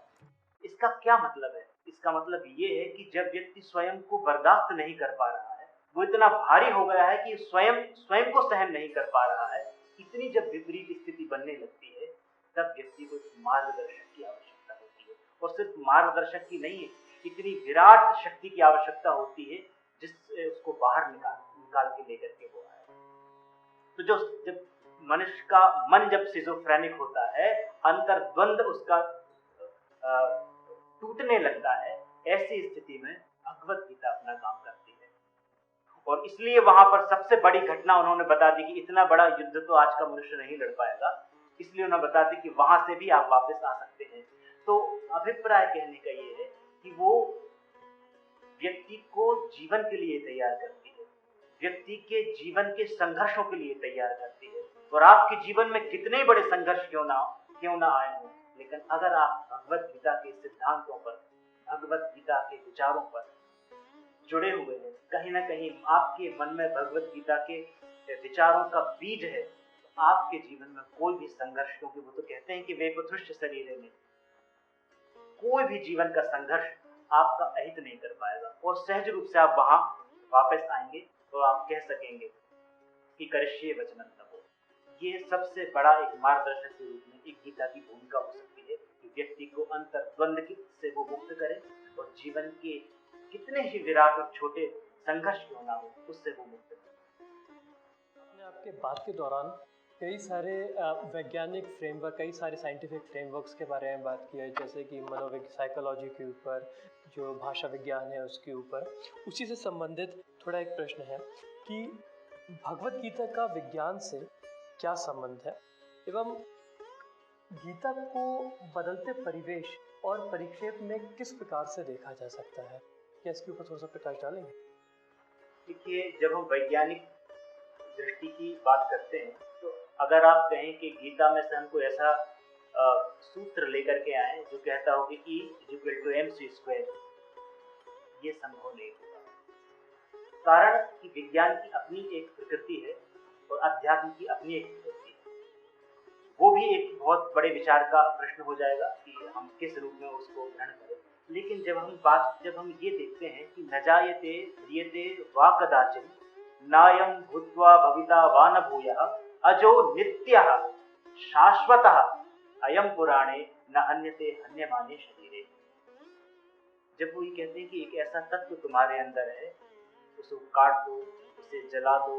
इसका क्या मतलब है? इसका मतलब ये है कि जब व्यक्ति स्वयं को बर्दाश्त नहीं कर पा रहा है, वो इतना भारी हो गया है कि स्वयं को सहन नहीं कर पा रहा है, इतनी जब विपरीत स्थिति बनने लगती है, तब व्यक्ति को मार्गदर्शक की आवश्यकता होती है। और सिर्फ मार्गदर्शक की नहीं है, इतनी विराट शक्ति की आवश्यकता होती है जिससे उसको बाहर निकाल के लेकर के वो आए। तो जब मनुष्य का मन जब सिजोफ्रेनिक होता है, अंतर्द्वंद उसका टूटने लगता है, ऐसी स्थिति में भगवत गीता अपना काम करती है। और इसलिए वहां पर सबसे बड़ी घटना उन्होंने बता दी कि इतना बड़ा युद्ध तो आज का मनुष्य नहीं लड़ पाएगा, इसलिए उन्होंने बता दी कि वहां से भी आप वापस आ सकते हैं। तो अभिप्राय कहने का ये है कि वो व्यक्ति को जीवन के लिए तैयार करती है, व्यक्ति के जीवन के संघर्षों के लिए तैयार करती है। और आपके जीवन में कितने बड़े संघर्ष क्यों ना आए हों, लेकिन अगर आप भगवत गीता के सिद्धांतों पर, भगवत गीता के विचारों पर जुड़े हुए हैं, कहीं ना कहीं आपके मन में भगवत गीता के विचारों का बीज है, तो आपके जीवन में कोई भी संघर्ष, क्योंकि वो तो कहते हैं कि वे पुतुष्ट शरीर में कोई भी जीवन का संघर्ष आपका अहित नहीं कर पाएगा, और सहज रूप से आप वहां वापस आएंगे और आप कह सकेंगे कि करिष्ये वचनं तपो। ये सबसे बड़ा एक मार्गदर्शक के रूप में एक गीता की भूमिका हो सकती है कि व्यक्ति को अंतर्द्वंद से वो मुक्त करे और जीवन के कितने ही विराट और छोटे संघर्ष क्यों ना हो, उससे वो मुक्त करे।
आपने आपके बात के दौरान कई सारे वैज्ञानिक फ्रेमवर्क, कई सारे साइंटिफिक फ्रेमवर्क्स के बारे में बात की है, जैसे कि साइकोलॉजी के ऊपर, जो भाषा विज्ञान है उसके ऊपर। उसी से संबंधित थोड़ा एक प्रश्न है कि भगवत गीता का विज्ञान से क्या संबंध है, एवं गीता को बदलते परिवेश और परिक्षेप में किस प्रकार से देखा जा सकता है? क्या इसके ऊपर थोड़ा सा प्रकाश डालेंगे?
देखिए, जब हम वैज्ञानिक दृष्टि की बात करते हैं, तो अगर आप कहें कि गीता में से हमको ऐसा सूत्र लेकर के आए जो कहता हो कि E=mc², ये संभव नहीं होगा। कारण कि विज्ञान की अपनी एक प्रकृति है और अध्यात्म की अपनी एक प्रकृति है। वो भी एक बहुत बड़े विचार का प्रश्न हो जाएगा कि हम किस रूप में उसको ग्रहण करें। लेकिन जब हम ये देखते हैं कि न जायते ह्रियते वा कदाचिन नायं भूत्वा भविता वा न भूयः अजो नित्यः शाश्वतः अयं पुराणे न हन्यते हन्यमाने शरीरे। जब वो ये कहते हैं कि एक ऐसा तत्व तुम्हारे अंदर है, उसे काट दो, उसे जला दो,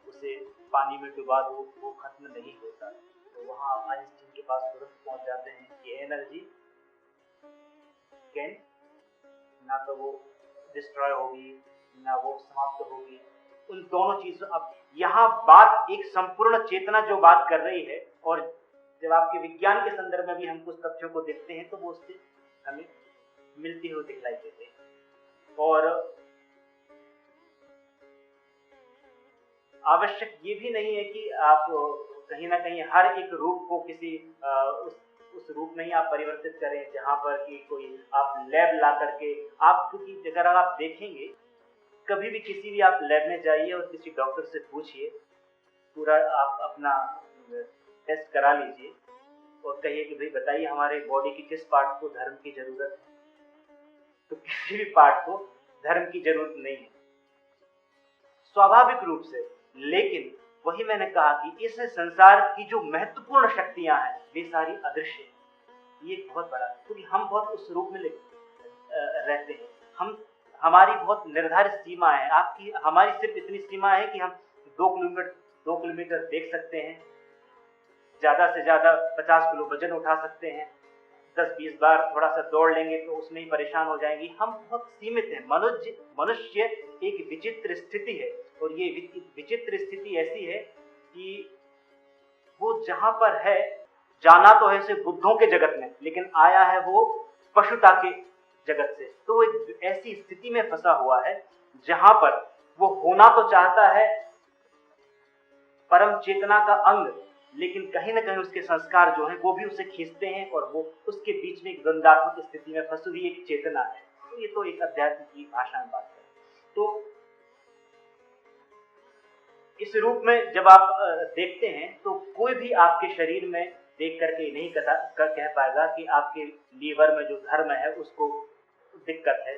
उसे पानी में डुबा दो, वो खत्म नहीं होता। तो वहाँ आप आइंस्टीन के पास तुरंत पहुंच जाते हैं कि एनर्जी कैन, ना तो वो डिस्ट्रॉय होगी ना वो समाप्त होगी। उन दोनों चीजों, अब यहाँ बात एक संपूर्ण चेतना जो बात कर रही है, और जब आपके विज्ञान के संदर्भ में भी हम कुछ तथ्यों को देखते हैं तो वो उससे हमें मिलती हुई दिखलाई देते हैं। और आवश्यक ये भी नहीं है कि आप कहीं ना कहीं हर एक रूप को किसी उस रूप में ही आप परिवर्तित करें जहां पर कि कोई आप लैब ला करके आप, क्योंकि अगर आप देखेंगे कभी भी किसी भी आप लैब में जाइए और किसी डॉक्टर से पूछिए, पूरा आप अपना टेस्ट करा लीजिए और कहिए कि भाई बताइए हमारे बॉडी की किस पार्ट को धर्म की जरूरत है, तो किसी भी पार्ट को धर्म की जरूरत नहीं है स्वाभाविक रूप से। लेकिन वही मैंने कहा कि इस संसार की जो महत्वपूर्ण शक्तियां हैं वे सारी अदृश्य हैं। ये बहुत बड़ा, क्योंकि हम बहुत उस रूप में रहते हैं, हमारी बहुत निर्धारित सीमा है। आपकी हमारी सिर्फ इतनी सीमा है कि हम 2 किलोमीटर देख सकते हैं, ज्यादा से ज्यादा 50 किलो वजन उठा सकते हैं, 10-20 बार थोड़ा सा दौड़ लेंगे तो उसमें ही परेशान हो जाएंगे। हम बहुत सीमित हैं। मनुष्य एक विचित्र स्थिति है, और ये विचित्र स्थिति ऐसी है कि वो जहां पर है, जाना तो है से बुद्धों के जगत में, लेकिन आया है वो पशुता के जगत से। तो एक ऐसी स्थिति में फंसा हुआ है जहां पर वो होना तो चाहता है परम चेतना का अंग, लेकिन कहीं ना कहीं उसके संस्कार जो हैं वो भी उसे खींचते हैं, और वो उसके बीच में एक द्वंद्वात्मक स्थिति में फंसी हुई एक चेतना है। तो ये तो एक अध्यात्म की भाषा में बात है। तो इस रूप में जब आप देखते हैं तो कोई भी आपके शरीर में देख करके नहीं कह पाएगा कि आपके लीवर में जो धर्म है उसको दिक्कत है,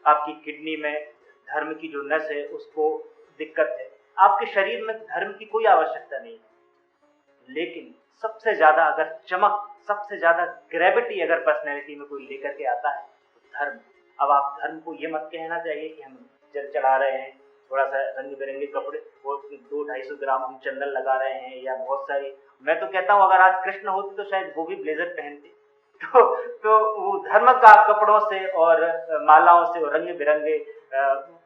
आपकी किडनी में धर्म की जो नस है उसको दिक्कत है। आपके शरीर में धर्म की कोई आवश्यकता नहीं है। लेकिन सबसे ज्यादा अगर चमक, सबसे ज्यादा ग्रेविटी अगर पर्सनैलिटी में कोई लेकर के आता है तो धर्म। अब आप धर्म को ये मत कहना चाहिए कि हम जल चढ़ा रहे हैं, थोड़ा सा रंग बिरंगे कपड़े, वो 200-250 ग्राम हम चंदन लगा रहे हैं, या बहुत सारी, मैं तो कहता हूँ अगर आज कृष्ण होते तो शायद वो भी ब्लेजर पहनते। तो वो धर्म का कपड़ों से और मालाओं से और रंग बिरंगे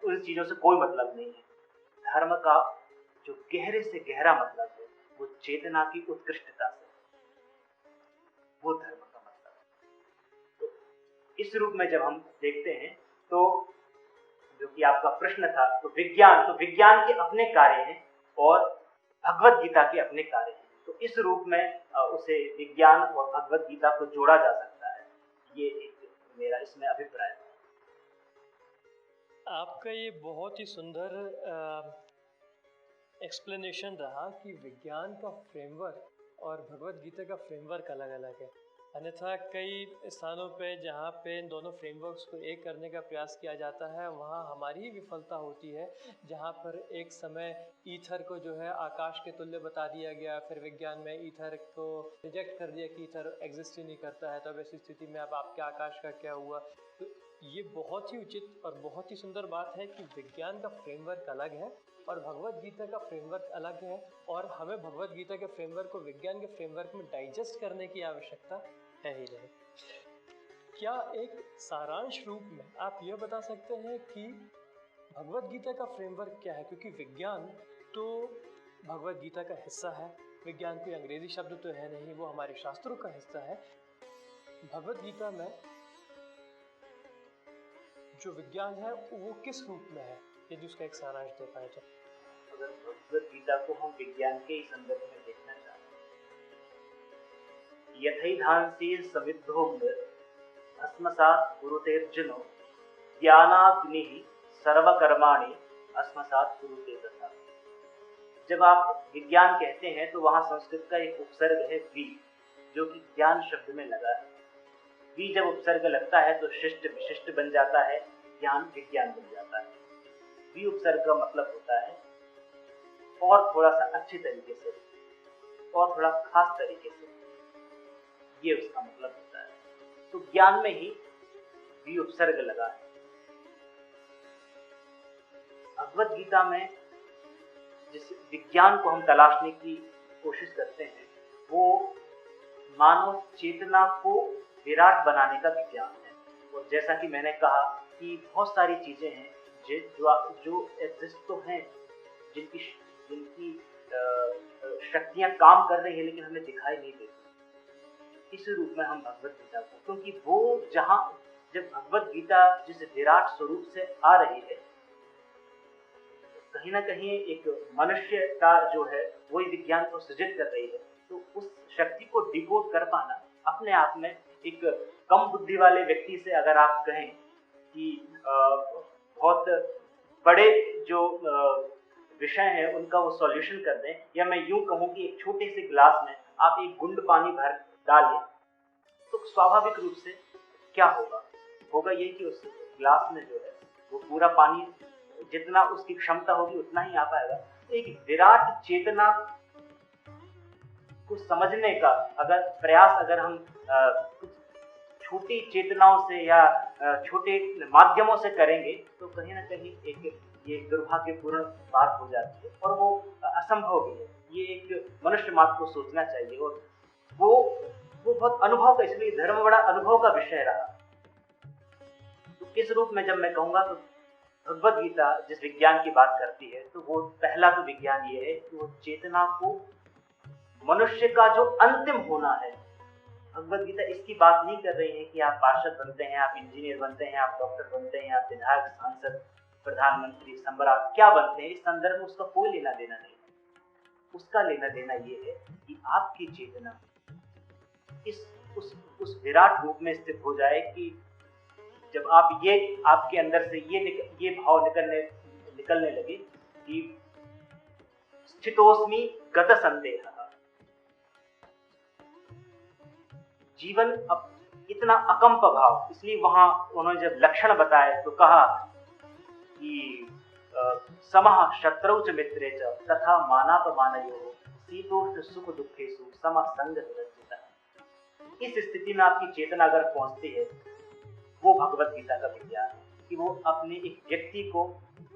उन चीजों से कोई मतलब नहीं है। धर्म का जो गहरे से गहरा मतलब है वो चेतना की उत्कृष्टता से, वो धर्म का मतलब है। तो इस रूप में जब हम देखते हैं तो जो कि आपका प्रश्न था, तो विज्ञान के अपने कार्य हैं और भगवत गीता के अपने कार्य हैं। तो इस रूप में उसे विज्ञान और भगवत गीता को जोड़ा जा सकता है। ये एक मेरा इसमें अभिप्राय है।
आपका ये बहुत ही सुंदर एक्सप्लेनेशन रहा कि विज्ञान का फ्रेमवर्क और भगवत गीता का फ्रेमवर्क अलग अलग है। अन्यथा कई स्थानों पे जहाँ पे इन दोनों फ्रेमवर्क्स को एक करने का प्रयास किया जाता है वहाँ हमारी ही विफलता होती है। जहाँ पर एक समय ईथर को जो है आकाश के तुल्य बता दिया गया, फिर विज्ञान में ईथर को रिजेक्ट कर दिया कि ईथर एग्जिस्ट ही नहीं करता है। तो अब ऐसी स्थिति में अब आपके आकाश का क्या हुआ? तो ये बहुत ही उचित और बहुत ही सुंदर बात है कि विज्ञान का फ्रेमवर्क अलग है और भगवत गीता का फ्रेमवर्क अलग है, और हमें भगवत गीता के फ्रेमवर्क को विज्ञान के फ्रेमवर्क में डाइजेस्ट करने की आवश्यकता है ही नहीं। क्या एक सारांश रूप में आप यह बता सकते हैं कि भगवत गीता का फ्रेमवर्क क्या है? क्योंकि विज्ञान तो भगवत गीता का हिस्सा है, विज्ञान कोई अंग्रेजी शब्द तो है नहीं, वो हमारे शास्त्रों का हिस्सा है। भगवत गीता में जो विज्ञान है वो किस रूप में है, यदि उसका एक सारांश दे पाए तो?
अगर भगवत गीता को हम विज्ञान के ही संदर्भ में देखना चाहते हैं, यथैधांसी समिद्धोग्र भस्मसात् कुरुतेर्जुनो ज्ञानाग्निः सर्वकर्माणि भस्मसात् कुरुते तथा। जब आप विज्ञान कहते हैं तो वहां संस्कृत का एक उपसर्ग है वी, जो कि ज्ञान शब्द में लगा है। वी जब उपसर्ग लगता है तो शिष्ट विशिष्ट बन जाता है, ज्ञान विज्ञान बन जाता है। वी उपसर्ग का मतलब होता है और थोड़ा सा अच्छे तरीके से और थोड़ा खास तरीके से, ये उसका मतलब होता है। तो ज्ञान में ही वी उपसर्ग लगा है। भगवत गीता में जिस विज्ञान को हम तलाशने की कोशिश करते हैं वो मानव चेतना को विराट बनाने का विज्ञान है। और जैसा कि मैंने कहा कि बहुत सारी चीजें हैं जो एग्जिस्ट तो हैं, जिनकी जिनकी शक्तियां काम कर रही है लेकिन हमें दिखाई नहीं देती, इस रूप में हम भगवत गीता को, क्योंकि वो जब भगवत गीता जिस विराट स्वरूप से आ रही है, कहीं ना कहीं एक मनुष्य का जो है वही विज्ञान को सृजित कर रही है, तो उस शक्ति को डिकोड कर पाना अपने आप में एक कम बुद्धि वाले व्यक्ति से अगर आप कहें कि बहुत बड़े जो विषय है उनका वो सॉल्यूशन कर दें, या मैं यूं कहूं कि एक छोटे से ग्लास में आप एक गुंड पानी भर डालें, तो स्वाभाविक रूप से क्या होगा ये कि उस ग्लास में जो है वो पूरा पानी जितना उसकी क्षमता होगी उतना ही आ पाएगा। तो एक विराट चेतना को समझने का अगर हम कुछ छोटी चेतनाओं से या छोटे माध्यमों से करेंगे, तो कहीं ना कहीं एक ये दुर्भाग्यपूर्ण बात हो जाती है और वो असंभव भी है। ये एक मनुष्य मात्र को सोचना चाहिए, और वो बहुत अनुभव का, इसलिए धर्म बड़ा अनुभव का विषय रहा। तो इस रूप में जब मैं कहूँगा तो भगवत गीता जिस विज्ञान की बात करती है, तो वो पहला तो विज्ञान ये है कि वो चेतना को, मनुष्य का जो अंतिम होना है, भगवत गीता इसकी बात नहीं कर रही है कि आप पार्षद बनते हैं, आप इंजीनियर बनते हैं, आप डॉक्टर बनते हैं, आप विधायक, सांसद, प्रधानमंत्री, सम्राट क्या बनते हैं, इस संदर्भ में उसका कोई लेना देना नहीं है। उसका लेना देना ये है कि आपकी चेतना उस विराट रूप में स्थित हो जाए कि जब आपके अंदर से ये भाव निकलने लगे कि स्थितोस्मि गत संदेह, जीवन अब इतना अकंप भाव। इसलिए वहां उन्होंने जब लक्षण बताए तो कहा कि समः शत्रौ च मित्रे च तथा मानापमानयोः शीतोष्ण सुख दुखेषु समः संग विवर्जितः। इस स्थिति में आपकी चेतना अगर पहुंचती है, वो भगवत गीता का विज्ञान है कि वो अपने एक व्यक्ति को,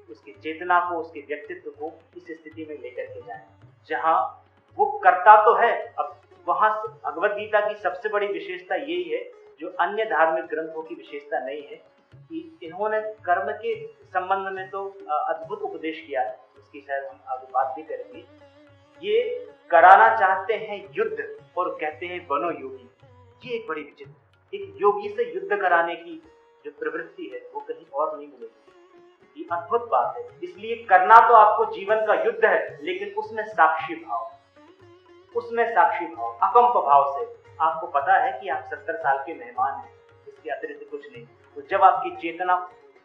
उसकी चेतना को, उसके व्यक्तित्व को इस स्थिति में लेकर के जाए जहां वो करता तो है। अब वहां भगवत गीता की सबसे बड़ी विशेषता यही है, जो अन्य धार्मिक ग्रंथों की विशेषता नहीं है, कि इन्होंने कर्म के संबंध में तो अद्भुत उपदेश किया है, उसकी शायद हम आगे बात भी करेंगे। ये कराना चाहते हैं युद्ध और कहते हैं बनो योगी। ये एक बड़ी विचित्र, एक योगी से युद्ध कराने की जो प्रवृत्ति है वो कहीं और नहीं मिलेगी। ये अद्भुत बात है। इसलिए करना तो आपको जीवन का युद्ध है, लेकिन उसमें साक्षी भाव, अकंप भाव से। आपको पता है कि आप 70 साल के मेहमान हैं, इसके अतिरिक्त कुछ नहीं। तो जब आपकी चेतना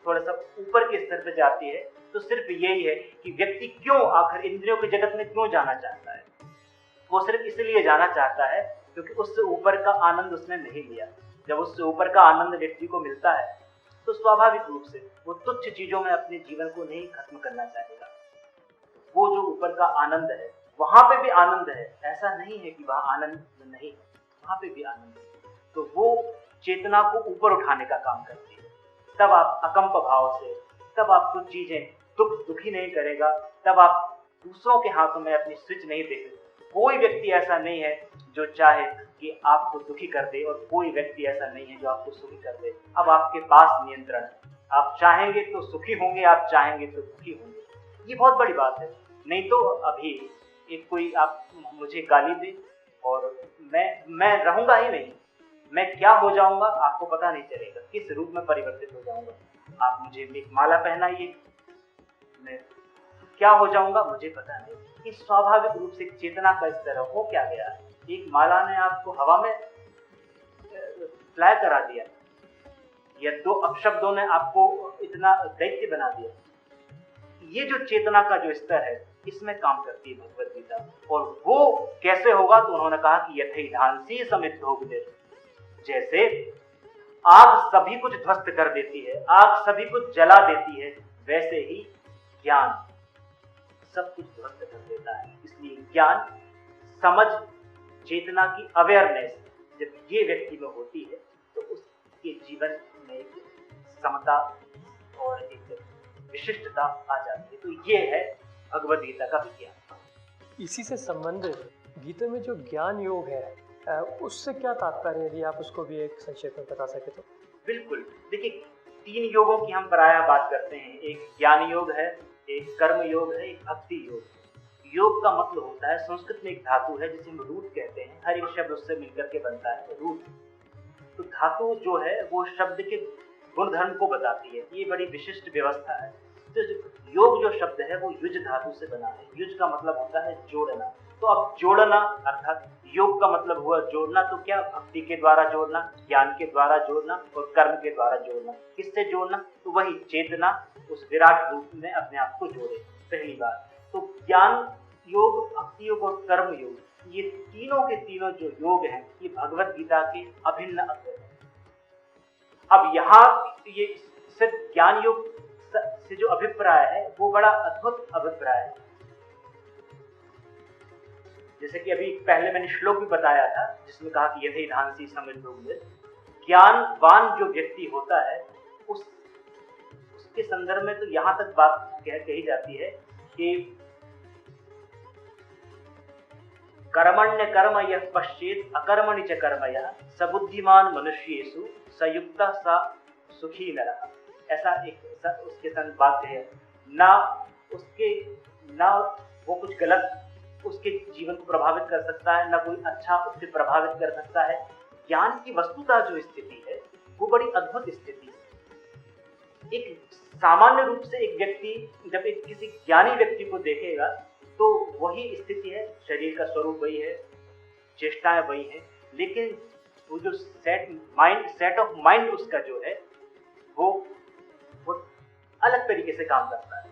थोड़ा सा ऊपर के स्तर पर जाती है, तो सिर्फ यही है कि व्यक्ति क्यों आखिर इंद्रियों के जगत में क्यों जाना चाहता है। वो सिर्फ इसलिए जाना चाहता है क्योंकि उससे ऊपर का आनंद उसने नहीं लिया। जब उससे ऊपर का आनंद व्यक्ति को मिलता है, तो स्वाभाविक रूप से वो तुच्छ चीजों में अपने जीवन को नहीं खत्म करना चाहेगा। वो जो ऊपर का आनंद है, वहां पे भी आनंद है, ऐसा नहीं है कि वहां आनंद नहीं, वहां पे भी आनंद है। तो वो चेतना को ऊपर उठाने का काम करती है। तब आप अकंप भाव से, तब आपको चीजें दुखी नहीं करेगा, तब आप दूसरों के हाथों में अपनी स्विच नहीं देंगे। कोई व्यक्ति ऐसा नहीं है जो चाहे कि आपको दुखी कर दे, और कोई व्यक्ति ऐसा नहीं है जो आपको सुखी कर दे। अब आपके पास नियंत्रण है। आप चाहेंगे तो सुखी होंगे, आप चाहेंगे तो दुखी होंगे। ये बहुत बड़ी बात है। नहीं तो अभी एक कोई आप मुझे गाली दे और मैं रहूंगा ही नहीं, मैं क्या हो जाऊंगा आपको पता नहीं चलेगा, किस रूप में परिवर्तित हो जाऊंगा। आप मुझे एक माला पहनाइए, मैं क्या हो जाऊंगा मुझे पता नहीं। कि स्वाभाविक रूप से चेतना का स्तर हो क्या गया। एक माला ने आपको हवा में फ्लाई करा दिया, या दो अपशब्दों ने आपको इतना दैत्य बना दिया। ये जो चेतना का जो स्तर है, इसमें काम करती है भगवत गीता। और वो कैसे होगा, तो उन्होंने कहा कि यथैधांसी समिद्धोपदेश, जैसे आग सभी कुछ ध्वस्त कर देती है, आग सभी कुछ जला देती है, वैसे ही ज्ञान सब कुछ ध्वस्त कर देता है। इसलिए ज्ञान, समझ, चेतना की अवेयरनेस जब ये व्यक्ति में होती है, तो उसके जीवन में एक समता और एक विशिष्टता आ जाती है। तो ये है भगवद गीता का विज्ञान।
इसी से संबंधित गीता में जो ज्ञान योग है, उससे क्या तात्पर्य, यदि आप उसको भी एक संक्षेप में बता सके तो।
बिल्कुल, देखिए तीन योगों की हम प्रायः बात करते हैं। एक ज्ञान योग है, एक कर्म योग है, एक भक्ति योग है। योग का मतलब होता है, संस्कृत में एक धातु है जिसे हम रूट कहते हैं, हर एक शब्द उससे मिलकर के बनता है रूट। तो धातु जो है वो शब्द के गुणधर्म को बताती है, ये बड़ी विशिष्ट व्यवस्था है। तो योग जो शब्द है वो युज धातु से बना है। युज का मतलब होता है जोड़ना। तो अब जोड़ना अर्थात योग का मतलब हुआ जोड़ना। तो क्या भक्ति के द्वारा जोड़ना, ज्ञान के द्वारा जोड़ना और कर्म के द्वारा जोड़ना। किससे जोड़ना? तो वही चेतना उस विराट रूप में अपने आप को जोड़े, पहली बात। तो ज्ञान योग, भक्ति योग और कर्म योग, ये तीनों के तीनों जो योग हैं ये भगवत गीता के अभिन्न अंग हैं। अब यहाँ ये सिर्फ ज्ञान योग से जो अभिप्राय है वो बड़ा अद्भुत अभिप्राय है। जैसे कि अभी पहले मैंने श्लोक भी बताया था जिसमें कहा कि यथै धांसी समृद्धों, ज्ञानवान जो व्यक्ति होता है उसके संदर्भ में तो यहाँ तक बात कही जाती है कि कर्मण्य कर्म यः पश्येत् अकर्मणि च कर्म यः स बुद्धिमान मनुष्येषु सयुक्तः स सुखी नरः। ऐसा एक उसके संग बात है ना वो कुछ गलत उसके जीवन को प्रभावित कर सकता है, ना कोई अच्छा उससे प्रभावित कर सकता है। ज्ञान की वस्तुतः जो स्थिति है वो बड़ी अद्भुत स्थिति है। एक सामान्य रूप से एक व्यक्ति जब एक किसी ज्ञानी व्यक्ति को देखेगा तो वही स्थिति है, शरीर का स्वरूप वही है, चेष्टाएं वही है, लेकिन वो जो सेट ऑफ माइंड उसका जो है वो अलग तरीके से काम करता है।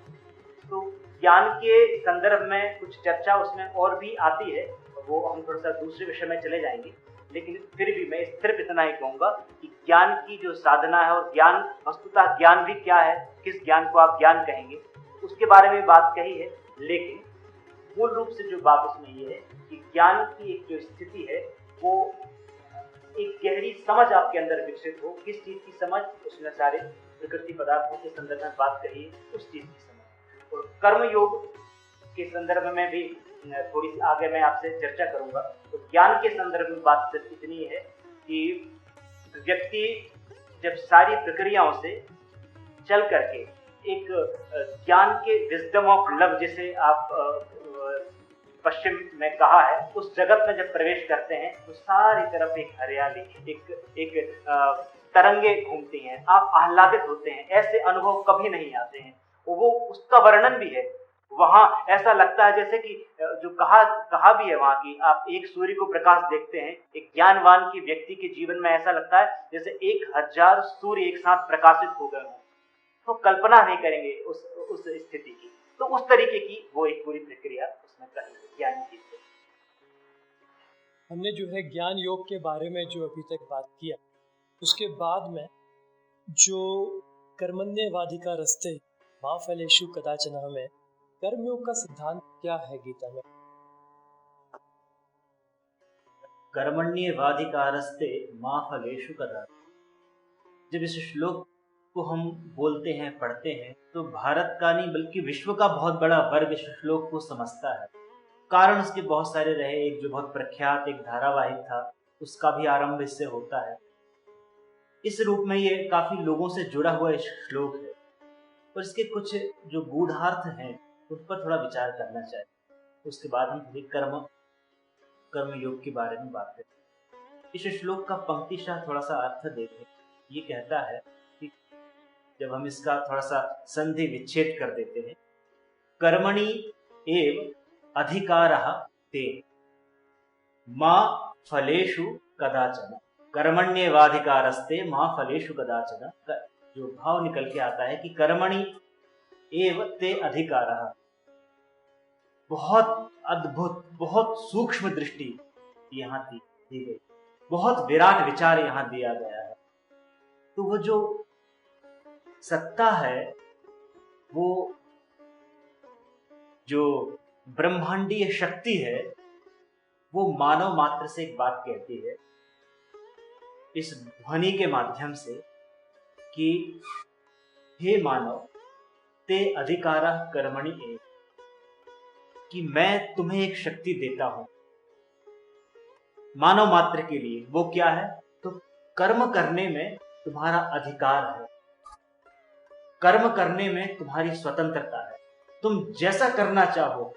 तो ज्ञान के संदर्भ में कुछ चर्चा उसमें और भी आती है, वो हम थोड़ा सा दूसरे विषय में चले जाएंगे, लेकिन फिर भी मैं सिर्फ इतना ही कहूँगा कि ज्ञान की जो साधना है और ज्ञान वस्तुतः ज्ञान भी क्या है, किस ज्ञान को आप ज्ञान कहेंगे, उसके बारे में बात कही है। लेकिन मूल रूप से जो बात उसमें ये है कि ज्ञान की एक जो स्थिति है वो एक गहरी समझ आपके अंदर विकसित हो। किस चीज की समझ? उसमें सारे प्रकृति पदार्थों के संदर्भ में बात कही है, उस चीज की समझ। और कर्म योग के संदर्भ में भी थोड़ी सी आगे मैं आपसे चर्चा करूंगा। तो ज्ञान के संदर्भ में बात सिर्फ इतनी है कि व्यक्ति जब सारी प्रक्रियाओं से चल करके एक ज्ञान के विजडम ऑफ लव जिसे आप पश्चिम में कहा है, उस जगत में जब प्रवेश करते हैं तो सारी तरफ एक हरियाली, एक तरंगे घूमती हैं, आप आह्लादित होते हैं। ऐसे अनुभव कभी नहीं आते हैं। वो उसका वर्णन भी है वहां। ऐसा लगता है जैसे कि जो कहा भी है वहां की, आप एक सूर्य को प्रकाश देखते हैं, एक ज्ञानवान की व्यक्ति के जीवन में ऐसा लगता है जैसे 1000 सूर्य एक साथ प्रकाशित हो गए हों। तो कल्पना नहीं करेंगे उस स्थिति की। तो उस तरीके की वो एक पूरी प्रक्रिया उसमें कही ज्ञान की।
हमने जो है ज्ञान योग के बारे में जो अभी तक बात किया, उसके बाद में जो कर्मण्यवाधिका रस्ते मा फलेषु कदाचन में कर्मयोग का सिद्धांत क्या है गीता में?
कर्मण्येवाधिकारस्ते मा फलेषु कदाचन। जब इस श्लोक को हम बोलते हैं, पढ़ते हैं, तो भारत का नहीं बल्कि विश्व का बहुत बड़ा वर्ग इस श्लोक को समझता है। कारण उसके बहुत सारे रहे। एक जो बहुत प्रख्यात एक धारावाहिक था उसका भी आरंभ इससे होता है। इस रूप में ये काफी लोगों से जुड़ा हुआ इस श्लोक है और इसके कुछ जो गूढ़ार्थ हैं उस पर थोड़ा विचार करना चाहिए। उसके बाद हम थोड़ी कर्म योग के बारे में बात करें। इस श्लोक का पंक्तिशः थोड़ा सा अर्थ देखें। ये कहता है कि जब हम इसका थोड़ा सा संधि विच्छेद कर देते हैं, कर्मणि एव अधिकारः ते मा फलेषु कदाचन। कर्मण्येवाधिकारस्ते मा फलेषु कदाचन। जो भाव निकल के आता है कि कर्मणि एव ते अधिकारः, बहुत अद्भुत, बहुत सूक्ष्म दृष्टि यहाँ दी गई, बहुत विराट विचार यहाँ दिया गया है। तो वो जो सत्ता है, वो जो ब्रह्मांडीय शक्ति है, वो मानव मात्र से एक बात कहती है इस ध्वनि के माध्यम से कि हे मानव, ते अधिकारः कर्मणि एव, कि मैं तुम्हें एक शक्ति देता हूं मानव मात्र के लिए। वो क्या है? तो कर्म करने में तुम्हारा अधिकार है। कर्म करने में तुम्हारी स्वतंत्रता है। तुम जैसा करना चाहो,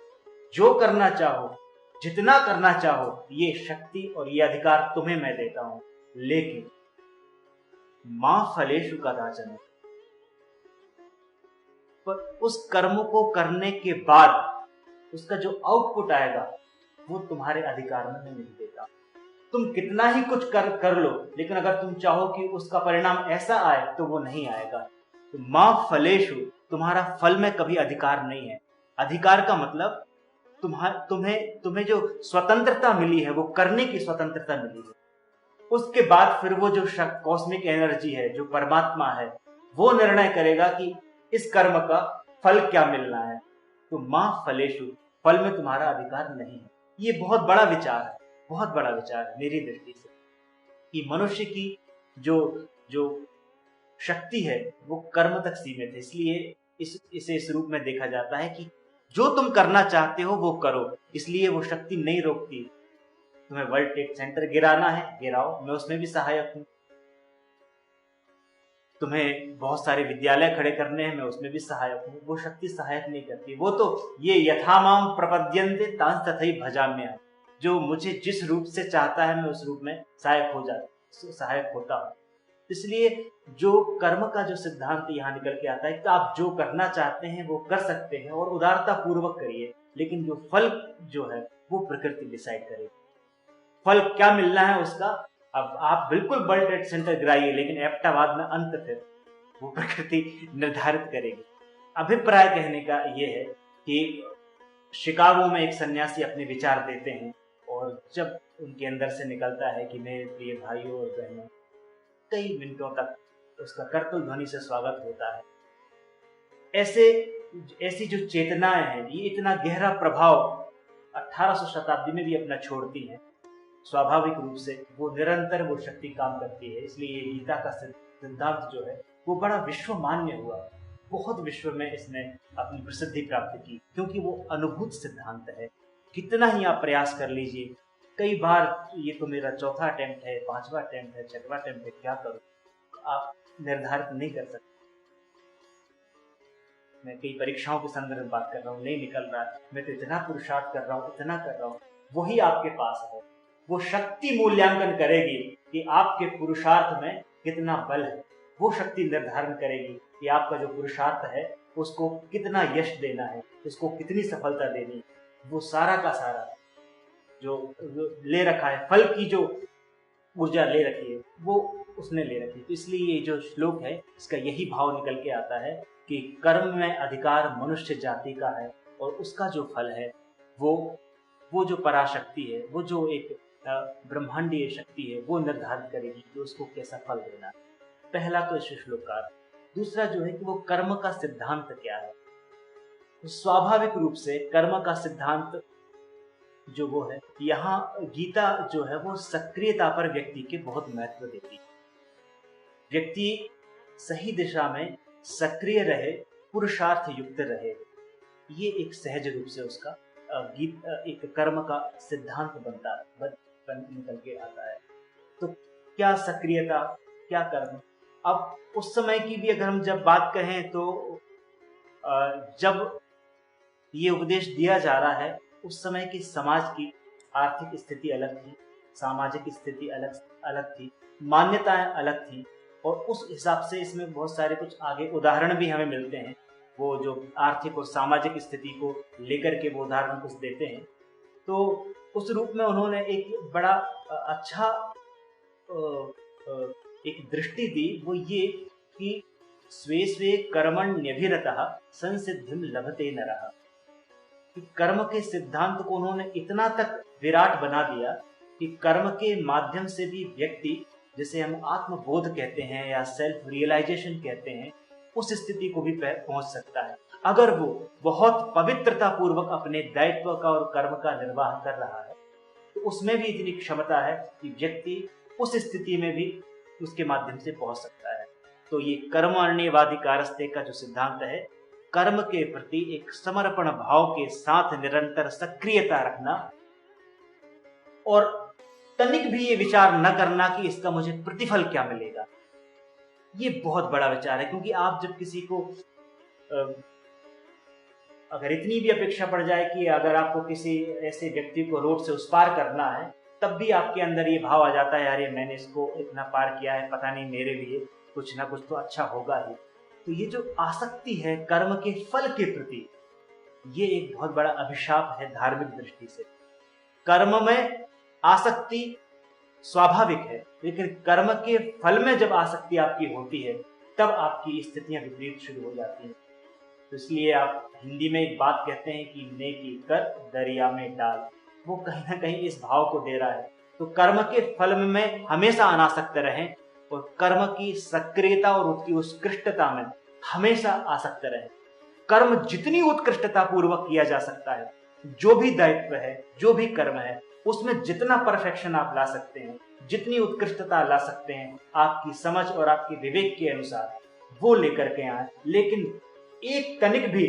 जो करना चाहो, जितना करना चाहो, ये शक्ति और ये अधिकार तुम्हें मैं देता हूं। लेकिन मां फलेषु कदाचन, पर उस कर्म को करने के बाद उसका जो आउटपुट आएगा वो तुम्हारे अधिकार में मैं नहीं देता। तुम कितना ही कुछ कर लो, लेकिन अगर तुम चाहो कि उसका परिणाम ऐसा आए तो वो नहीं आएगा। तो मां फलेषु, तुम्हारा फल में कभी अधिकार नहीं है। अधिकार का मतलब तुम्हें जो स्वतंत्रता मिली है वो करने की स्वतंत्रता मिली है। उसके बाद फिर वो जो कॉस्मिक एनर्जी है, जो परमात्मा है, वो निर्णय करेगा कि इस कर्म का फल क्या मिलना है। तो मां फलेषु, फल में तुम्हारा अधिकार नहीं है। ये बहुत बड़ा विचार है, बहुत बड़ा विचार है मेरी दृष्टि से, कि मनुष्य की जो शक्ति है वो कर्म तक सीमित है। इसलिए इसे इस रूप में देखा जाता है कि जो तुम करना चाहते हो वो करो, इसलिए वो शक्ति नहीं रोकती। तुम्हें वर्ल्ड ट्रेड सेंटर गिराना है, गिराओ, मैं उसमें भी सहायक हूं। तुम्हें बहुत सारे विद्यालय खड़े करने हैं, मैं उसमें भी सहायक हूं। वो शक्ति सहायक नहीं करती। वो तो ये यथामाम प्रपद्यन्ते तांस तथैव भजाम्यहम्, जो मुझे जिस रूप से चाहता है मैं उस रूप में सहायक होता हूं। इसलिए जो कर्म का जो सिद्धांत यहाँ निकल के आता है कि आप जो करना चाहते हैं वो कर सकते हैं और उदारता पूर्वक करिए, लेकिन जो फल जो है वो प्रकृति डिसाइड करेगी। फल क्या मिलना है उसका, अब आप बिल्कुल वर्ल्ड ट्रेड सेंटर गिराइए, लेकिन एप्टावाद में अंत फिर वो प्रकृति निर्धारित करेगी। अभिप्राय कहने का ये है कि शिकागो में एक सन्यासी अपने विचार देते हैं, और जब उनके अंदर से निकलता है कि मेरे प्रिय भाइयों और बहनों, कई मिनटों तक उसका करतल ध्वनि से स्वागत होता है। ऐसी जो चेतनाएं हैं, ये इतना गहरा प्रभाव 1800 शताब्दी में भी अपना छोड़ती हैं। स्वाभाविक रूप से वो निरंतर वो शक्ति काम करती है। इसलिए गीता का सिद्धांत जो है वो बड़ा विश्व मान्य हुआ, बहुत विश्व में इसने अपनी प्रसिद्धि प्राप्त की, क्योंकि वो अनुभूत सिद्धांत है। कितना ही आप प्रयास कर लीजिए, कई बार ये तो मेरा चौथा अटेम्प्ट है, 5वां अटेम्प्ट है, 6वां अटेम्प्ट है, क्या करूं, आप निर्धारित नहीं कर सकते। मैं कई परीक्षाओं के संदर्भ में बात कर रहा हूँ, नहीं निकल रहा है, मैं तो इतना पुरुषार्थ कर रहा हूँ, इतना कर रहा हूँ। वही आपके पास है, वो शक्ति मूल्यांकन करेगी कि आपके पुरुषार्थ में कितना बल है। वो शक्ति निर्धारण करेगी कि आपका जो पुरुषार्थ है उसको कितना यश देना है, उसको कितनी सफलता देनी है। वो सारा का सारा जो ले रखा है, फल की जो ऊर्जा ले रखी है वो उसने ले रखी है। तो इसलिए ये जो श्लोक है इसका यही भाव निकल के आता है कि कर्म में अधिकार मनुष्य जाति का है, और उसका जो फल है वो जो पराशक्ति है, वो जो एक ब्रह्मांडीय शक्ति है, वो निर्धारित करेगी कि उसको कैसा फल देना है। पहला तो श्लोक का। दूसरा जो है कि वो कर्म का सिद्धांत क्या है। तो स्वाभाविक रूप से कर्म का सिद्धांत जो वो है, यहाँ गीता जो है वो सक्रियता पर व्यक्ति के बहुत महत्व देती है। व्यक्ति सही दिशा में सक्रिय रहे, पुरुषार्थ युक्त रहे, ये एक सहज रूप से उसका एक कर्म का सिद्धांत निकल के आता है। तो क्या सक्रियता, क्या कर्म। अब उस समय की भी अगर हम जब बात कहें तो जब ये उपदेश दिया जा रहा है उस समय की समाज की आर्थिक स्थिति अलग थी, सामाजिक स्थिति अलग थी, मान्यताएं अलग थी, और उस हिसाब से इसमें बहुत सारे कुछ आगे उदाहरण भी हमें मिलते हैं। वो जो आर्थिक और सामाजिक स्थिति को लेकर के वो उदाहरण कुछ देते हैं। तो उस रूप में उन्होंने एक बड़ा अच्छा एक दृष्टि दी, वो ये कि स्वे स्वे कर्मण्यभिरतः संसिद्धिं लभते नरः। कि कर्म के सिद्धांत को उन्होंने इतना तक विराट बना दिया कि कर्म के माध्यम से भी व्यक्ति, जिसे हम आत्मबोध कहते हैं या सेल्फ रियलाइजेशन कहते हैं, उस स्थिति को भी पहुंच सकता है अगर वो बहुत पवित्रता पूर्वक अपने दायित्व का और कर्म का निर्वाह कर रहा है। तो उसमें भी इतनी क्षमता है कि व्यक्ति उस स्थिति में भी उसके माध्यम से पहुंच सकता है। तो ये कर्मण्येवाधिकारस्ते का जो सिद्धांत है, कर्म के प्रति एक समर्पण भाव के साथ निरंतर सक्रियता रखना, और तनिक भी ये विचार न करना कि इसका मुझे प्रतिफल क्या मिलेगा। ये बहुत बड़ा विचार है, क्योंकि आप जब किसी को अगर इतनी भी अपेक्षा पड़ जाए कि अगर आपको किसी ऐसे व्यक्ति को रोड से उस पार करना है, तब भी आपके अंदर ये भाव आ जाता है, यार ये मैंने इसको इतना पार किया है, पता नहीं मेरे लिए कुछ ना कुछ तो अच्छा होगा ही। तो ये जो आसक्ति है कर्म के फल के प्रति, ये एक बहुत बड़ा अभिशाप है धार्मिक दृष्टि से। कर्म में आसक्ति स्वाभाविक है, लेकिन कर्म के फल में जब आसक्ति आपकी होती है तब आपकी स्थितियां विपरीत शुरू हो जाती हैं। तो इसलिए आप हिंदी में एक बात कहते हैं कि नेकी कर दरिया में डाल, वो कहीं ना कहीं इस भाव को दे रहा है। तो कर्म के फल में हमेशा अनासक्त रहें और कर्म की सक्रियता और उसकी उत्कृष्टता में हमेशा आसक्त रहें। कर्म जितनी उत्कृष्टता पूर्वक किया जा सकता है, जो भी दायित्व है, जो भी कर्म है, उसमें जितना परफेक्शन आप ला सकते हैं, जितनी उत्कृष्टता ला सकते हैं, आपकी समझ और आपके विवेक के अनुसार वो लेकर के आए। लेकिन एक तनिक भी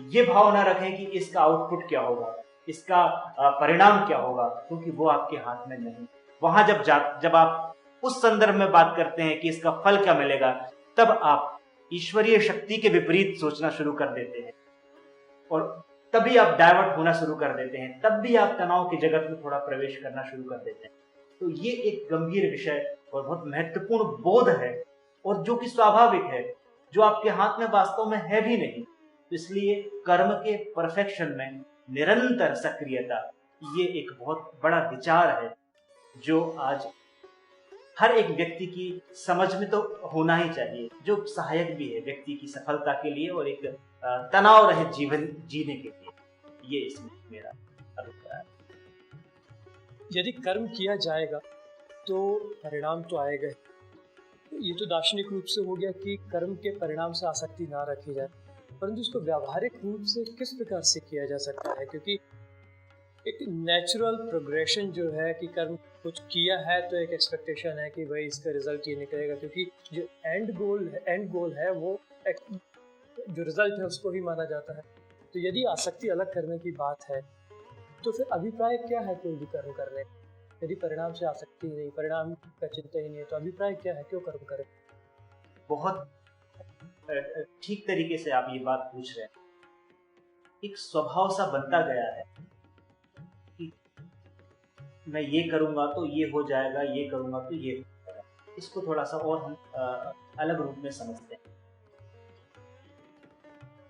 ये भाव ना रखें कि इसका आउटपुट क्या होगा, इसका परिणाम क्या होगा, क्योंकि वो आपके हाथ में नहीं। वहां जब आप उस संदर्भ में बात करते हैं कि इसका फल क्या मिलेगा, तब आप ईश्वरीय शक्ति के विपरीत सोचना शुरू कर देते हैं और तभी आप डाइवर्ट होना शुरू कर देते हैं, तब भी आप तनाव के जगत में थोड़ा प्रवेश करना शुरू कर देते हैं। तो ये एक गंभीर विषय और बहुत महत्वपूर्ण बोध है, और जो कि स्वाभाविक है, जो आपके हाथ में वास्तव में है भी नहीं। तो इसलिए कर्म के परफेक्शन में निरंतर सक्रियता, ये एक बहुत बड़ा विचार है जो आज हर एक व्यक्ति की समझ में तो होना ही चाहिए, जो सहायक भी है व्यक्ति की सफलता के लिए और एक तनाव रहित जीवन जीने के लिए। ये इसमें मेरा अभिप्राय है।
यदि कर्म किया जाएगा तो परिणाम तो आएगा। ये तो दार्शनिक रूप से हो गया कि कर्म के परिणाम से आसक्ति ना रखी जाए, परंतु इसको व्यावहारिक रूप से किस प्रकार से किया जा सकता है? क्योंकि एक नेचुरल प्रोग्रेशन जो है कि कर्म कुछ किया है तो एक एक्सपेक्टेशन है कि भाई इसका रिजल्ट ये निकलेगा, क्योंकि जो एंड गोल है वो जो रिजल्ट है उसको ही माना जाता है। तो यदि आसक्ति अलग करने की बात है तो फिर अभिप्राय क्या है कोई भी कर्म करने? यदि परिणाम से आसक्ति नहीं, परिणाम का चिंता ही नहीं है, तो अभिप्राय क्या है, क्यों कर्म करें?
बहुत ठीक तरीके से आप ये बात पूछ रहे हैं। एक स्वभाव सा बनता गया है कि मैं ये करूंगा तो ये हो जाएगा, ये करूंगा तो ये हो जाएगा। इसको थोड़ा सा और हम अलग रूप में समझते हैं।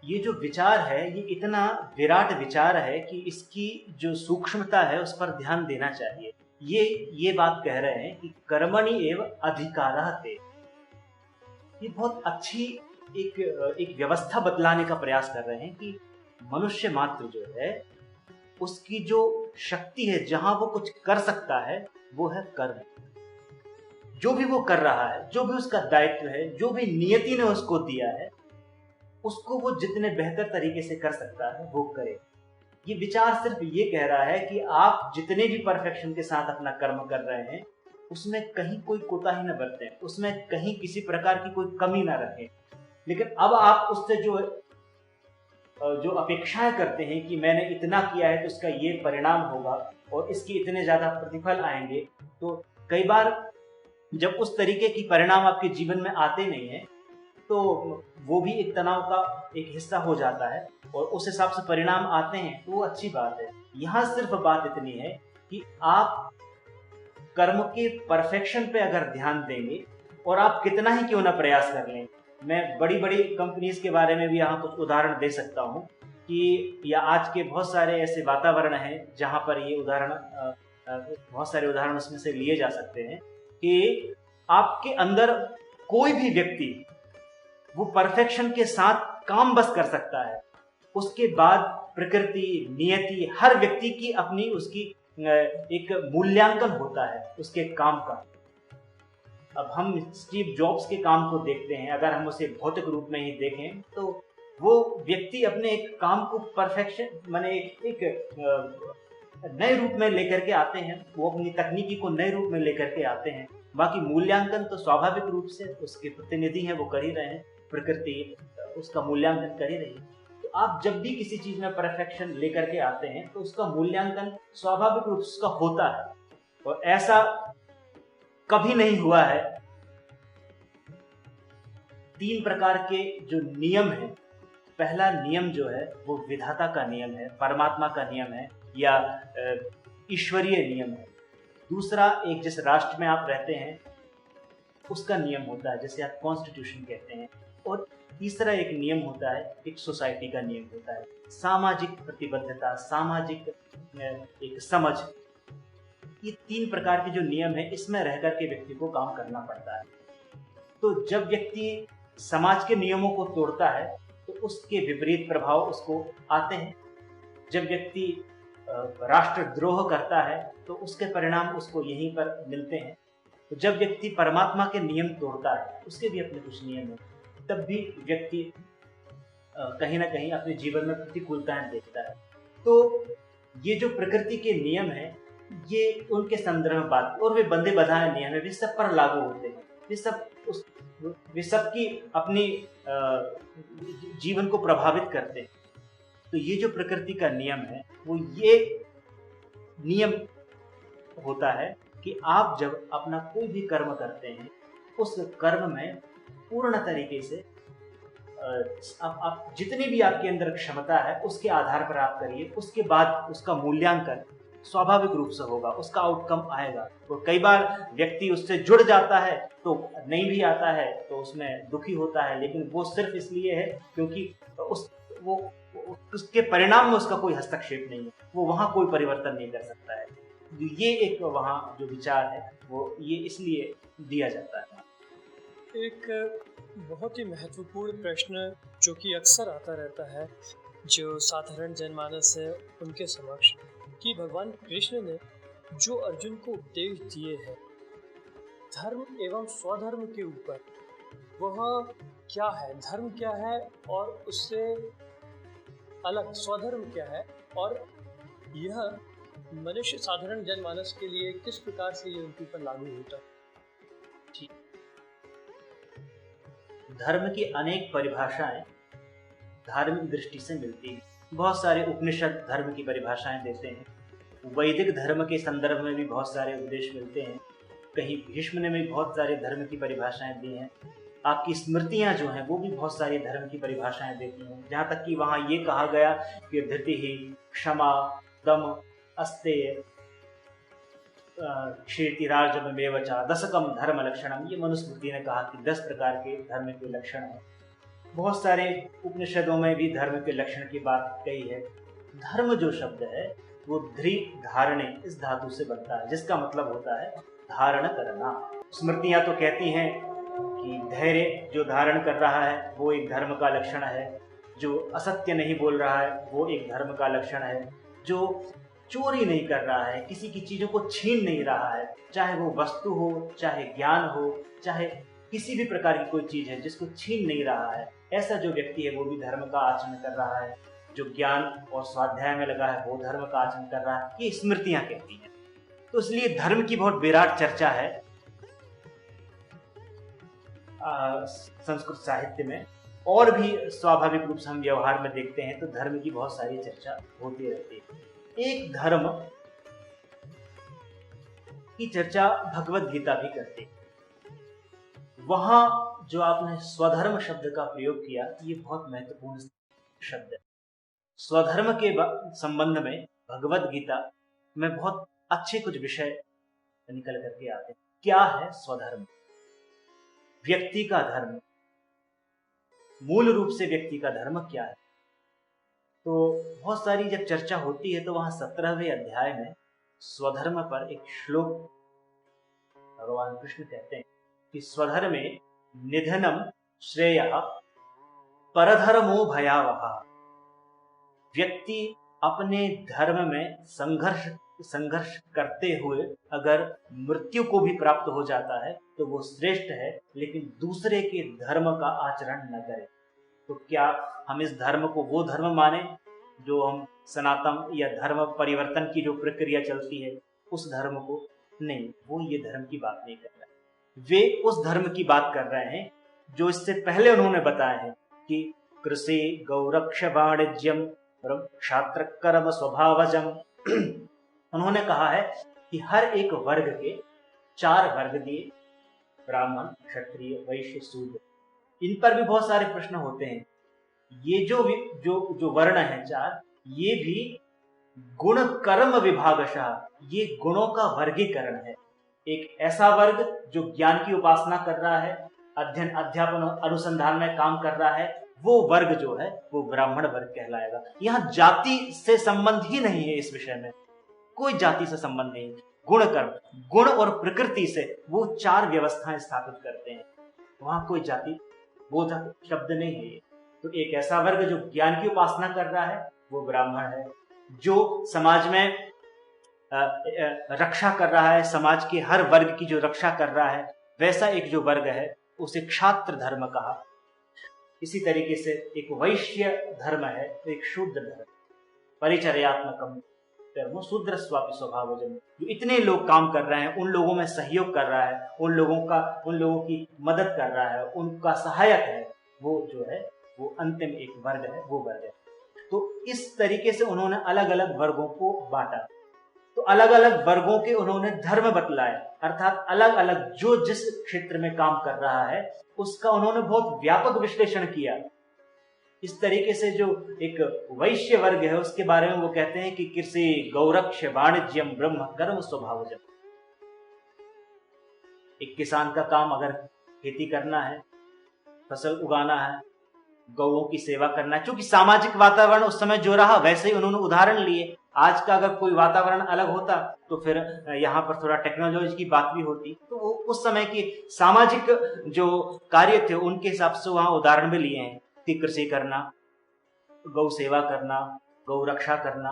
ये जो विचार है ये इतना विराट विचार है कि इसकी जो सूक्ष्मता है उस पर ध्यान देना चाहिए। ये बात कह रहे हैं कि कर्मणि एव अधिकारः ते। ये बहुत अच्छी एक व्यवस्था बतलाने का प्रयास कर रहे हैं कि मनुष्य मात्र जो है उसकी जो शक्ति है, जहां वो कुछ कर सकता है, वो है कर्म। जो भी वो कर रहा है, जो भी उसका दायित्व है, जो भी नियति ने उसको दिया है, उसको वो जितने बेहतर तरीके से कर सकता है वो करे। ये विचार सिर्फ ये कह रहा है कि आप जितने भी परफेक्शन के साथ अपना कर्म कर रहे हैं उसमें कहीं कोई कोताही न बरतें, उसमें कहीं किसी प्रकार की कोई कमी ना रखें। लेकिन अब आप उससे जो अपेक्षाएं करते हैं कि मैंने इतना किया है तो इसका ये परिणाम होगा और इसके इतने ज्यादा प्रतिफल आएंगे, तो कई बार जब उस तरीके की परिणाम आपके जीवन में आते नहीं है तो वो भी एक तनाव का एक हिस्सा हो जाता है, और उस हिसाब से परिणाम आते हैं तो वो अच्छी बात है। यहाँ सिर्फ बात इतनी है कि आप कर्म के परफेक्शन पे अगर ध्यान देंगे और आप कितना ही क्यों ना प्रयास कर लें। मैं बड़ी बड़ी कंपनीज के बारे में भी यहाँ कुछ उदाहरण दे सकता हूँ कि या आज के बहुत सारे ऐसे वातावरण हैं जहाँ पर ये उदाहरण बहुत सारे उदाहरण उसमें से लिए जा सकते हैं कि आपके अंदर कोई भी व्यक्ति वो परफेक्शन के साथ काम बस कर सकता है, उसके बाद प्रकृति, नियति, हर व्यक्ति की अपनी उसकी एक मूल्यांकन होता है उसके काम का। अब हम स्टीव जॉब्स के काम को देखते हैं, अगर हम उसे भौतिक रूप में ही देखें तो वो व्यक्ति अपने एक काम को परफेक्शन माने एक नए रूप में लेकर के आते हैं, वो अपनी तकनीकी को नए रूप में लेकर के आते हैं। बाकी मूल्यांकन तो स्वाभाविक रूप से उसके प्रतिनिधि हैं, वो कर ही रहे हैं, प्रकृति उसका मूल्यांकन कर ही रही है। तो आप जब भी किसी चीज में परफेक्शन लेकर के आते हैं तो उसका मूल्यांकन स्वाभाविक रूप से उसका होता है, और ऐसा कभी नहीं हुआ है तीन प्रकार के जो नियम है, पहला नियम जो है वो विधाता का नियम है, परमात्मा का नियम है या ईश्वरीय नियम है। दूसरा एक जिस राष्ट्र में आप रहते हैं उसका नियम होता है, जैसे आप कॉन्स्टिट्यूशन कहते हैं। और तीसरा एक नियम होता है, एक सोसाइटी का नियम होता है, सामाजिक प्रतिबद्धता, सामाजिक एक समझ। ये तीन प्रकार के जो नियम है, इसमें रह करके व्यक्ति को काम करना पड़ता है। तो जब व्यक्ति समाज के नियमों को तोड़ता है तो उसके विपरीत प्रभाव उसको आते हैं। जब व्यक्ति राष्ट्रद्रोह करता है तो उसके परिणाम उसको यहीं पर मिलते हैं। तो जब व्यक्ति परमात्मा के नियम तोड़ता है, उसके भी अपने कुछ नियम हैं, तब भी व्यक्ति कहीं ना कहीं अपने जीवन में प्रतिकूलताएं देखता है। तो ये जो प्रकृति के नियम हैं, ये उनके संदर्भ में बात, और वे बंधे बधाए नियम है, वे सब पर लागू होते हैं। वे सबकी अपनी जीवन को प्रभावित करते हैं। तो ये जो प्रकृति का नियम है, वो ये नियम होता है कि आप जब अपना कोई भी कर्म करते हैं, उस कर्म में पूर्ण तरीके से आप जितनी भी आपके अंदर क्षमता है उसके आधार पर आप करिए। उसके बाद उसका मूल्यांकन स्वाभाविक रूप से होगा, उसका आउटकम आएगा। और कई बार व्यक्ति उससे जुड़ जाता है तो नहीं भी आता है तो उसमें दुखी होता है, लेकिन वो सिर्फ इसलिए है क्योंकि उसके परिणाम में उसका कोई हस्तक्षेप नहीं है, वो वहाँ कोई परिवर्तन नहीं कर सकता है। ये एक वहाँ जो विचार है वो ये इसलिए दिया जाता है।
एक बहुत ही महत्वपूर्ण प्रश्न जो कि अक्सर आता रहता है, जो साधारण जनमानस है उनके समक्ष, कि भगवान कृष्ण ने जो अर्जुन को उपदेश दिए हैं धर्म एवं स्वधर्म के ऊपर, वह क्या है, धर्म क्या है और उससे अलग स्वधर्म क्या है, और यह मनुष्य साधारण जनमानस के लिए किस प्रकार से ये उनके ऊपर लागू होता है।
ठीक, धर्म की अनेक परिभाषाएं धार्मिक दृष्टि से मिलती हैं। बहुत सारे उपनिषद धर्म की परिभाषाएं देते हैं, वैदिक धर्म के संदर्भ में भी बहुत सारे उपदेश मिलते हैं, कहीं भीष्म ने भी बहुत सारे धर्म की परिभाषाएं दी हैं। आपकी स्मृतियां जो हैं वो भी बहुत सारी धर्म की परिभाषाएं देती हैं, जहाँ तक कि वहाँ ये कहा गया कि धृति ही, क्षमा, दम, अस्तेय, क्षीतिरार्जवमेव च दशकम धर्म लक्षणम, ये मनुस्मृति ने कहा कि 10 प्रकार के धर्म के लक्षण हैं। बहुत सारे उपनिषदों में भी धर्म के लक्षण की बात कही है। धर्म जो शब्द है वो ध्रि धारणे इस धातु से बनता है, जिसका मतलब होता है धारण करना। स्मृतियां तो कहती हैं कि धैर्य जो धारण कर रहा है वो एक धर्म का लक्षण है, जो असत्य नहीं बोल रहा है वो एक धर्म का लक्षण है, जो चोरी नहीं कर रहा है, किसी की चीजों को छीन नहीं रहा है, चाहे वो वस्तु हो, चाहे ज्ञान हो, चाहे किसी भी प्रकार की कोई चीज है जिसको छीन नहीं रहा है, ऐसा जो व्यक्ति है वो भी धर्म का आचरण कर रहा है। जो ज्ञान और स्वाध्याय में लगा है वो धर्म का आचरण कर रहा है, ये स्मृतियां कहती हैं। तो इसलिए धर्म की बहुत विराट चर्चा है संस्कृत साहित्य में, और भी स्वाभाविक रूप से हम व्यवहार में देखते हैं तो धर्म की बहुत सारी चर्चा होती रहती है। एक धर्म की चर्चा भगवत गीता भी करती है। वहां जो आपने स्वधर्म शब्द का प्रयोग किया, ये बहुत महत्वपूर्ण शब्द है। स्वधर्म के संबंध में भगवत गीता में बहुत अच्छे कुछ विषय निकल करके आते हैं। क्या है स्वधर्म? व्यक्ति का धर्म, मूल रूप से व्यक्ति का धर्म क्या है? तो बहुत सारी जब चर्चा होती है तो वहां 17वें अध्याय में स्वधर्म पर एक श्लोक भगवान कृष्ण कहते हैं कि स्वधर्मे निधनम श्रेयः परधर्मो भयावह। व्यक्ति अपने धर्म में संघर्ष करते हुए अगर मृत्यु को भी प्राप्त हो जाता है तो वो श्रेष्ठ है, लेकिन दूसरे के धर्म का आचरण न करे। तो क्या हम इस धर्म को वो धर्म माने जो हम सनातन या धर्म परिवर्तन की जो प्रक्रिया चलती है उस धर्म को? नहीं, वो ये धर्म की बात नहीं कर रहे। वे उस धर्म की बात कर रहे हैं जो इससे पहले उन्होंने बताया है कि कृषि गौरक्ष वाणिज्यम क्षात्र कर्म स्वभावजम। उन्होंने कहा है कि हर एक वर्ग के 4 वर्ग दिए, ब्राह्मण, क्षत्रिय, वैश्य, शूद्र। इन पर भी बहुत सारे प्रश्न होते हैं। ये जो जो जो वर्ण है चार, ये भी गुण कर्म विभागशः, ये गुणों का वर्गीकरण है। एक ऐसा वर्ग जो ज्ञान की उपासना कर रहा है, अध्ययन अध्यापन अनुसंधान में काम कर रहा है, वो वर्ग जो है वो ब्राह्मण वर्ग कहलाएगा। यहाँ जाति से संबंध ही नहीं है, इस विषय में कोई जाति से संबंध नहीं। गुण कर्म, गुण और प्रकृति से वो चार व्यवस्थाएं स्थापित करते हैं, वहां कोई जाति बोधक शब्द नहीं है। तो एक ऐसा वर्ग जो ज्ञान की उपासना कर रहा है वो ब्राह्मण है, जो समाज में रक्षा कर रहा है, समाज के हर वर्ग की जो रक्षा कर रहा है, वैसा एक जो वर्ग है उसे क्षात्र धर्म कहा। इसी तरीके से एक वैश्य धर्म है, एक शूद्र धर्म, परिचर्यात्मकम धर्म शूद्र स्वापि स्वभावजन, जो इतने लोग काम कर रहे हैं, उन लोगों में सहयोग कर रहा है, उन लोगों की मदद कर रहा है, उनका सहायक है, वो जो है वो अंतिम एक वर्ग है, वो वर्ग है। तो इस तरीके से उन्होंने अलग अलग वर्गों को बांटा। तो अलग अलग वर्गों के उन्होंने धर्म बतलाए, अर्थात अलग अलग जो जिस क्षेत्र में काम कर रहा है उसका उन्होंने बहुत व्यापक विश्लेषण किया। इस तरीके से जो एक वैश्य वर्ग है उसके बारे में वो कहते हैं कि कृषि गौरक्ष वाणिज्यम ब्रह्म कर्म स्वभावजम। एक किसान का काम अगर खेती करना है, फसल उगाना है, गौओं की सेवा करना है, क्योंकि सामाजिक वातावरण उस समय जो रहा वैसे ही उन्होंने उदाहरण लिए। आज का अगर कोई वातावरण अलग होता तो फिर यहाँ पर थोड़ा टेक्नोलॉजी की बात भी होती, तो वो उस समय के सामाजिक जो कार्य थे उनके हिसाब से वहाँ उदाहरण भी लिए हैं कि कृषि करना, गौ सेवा करना, गौ रक्षा करना,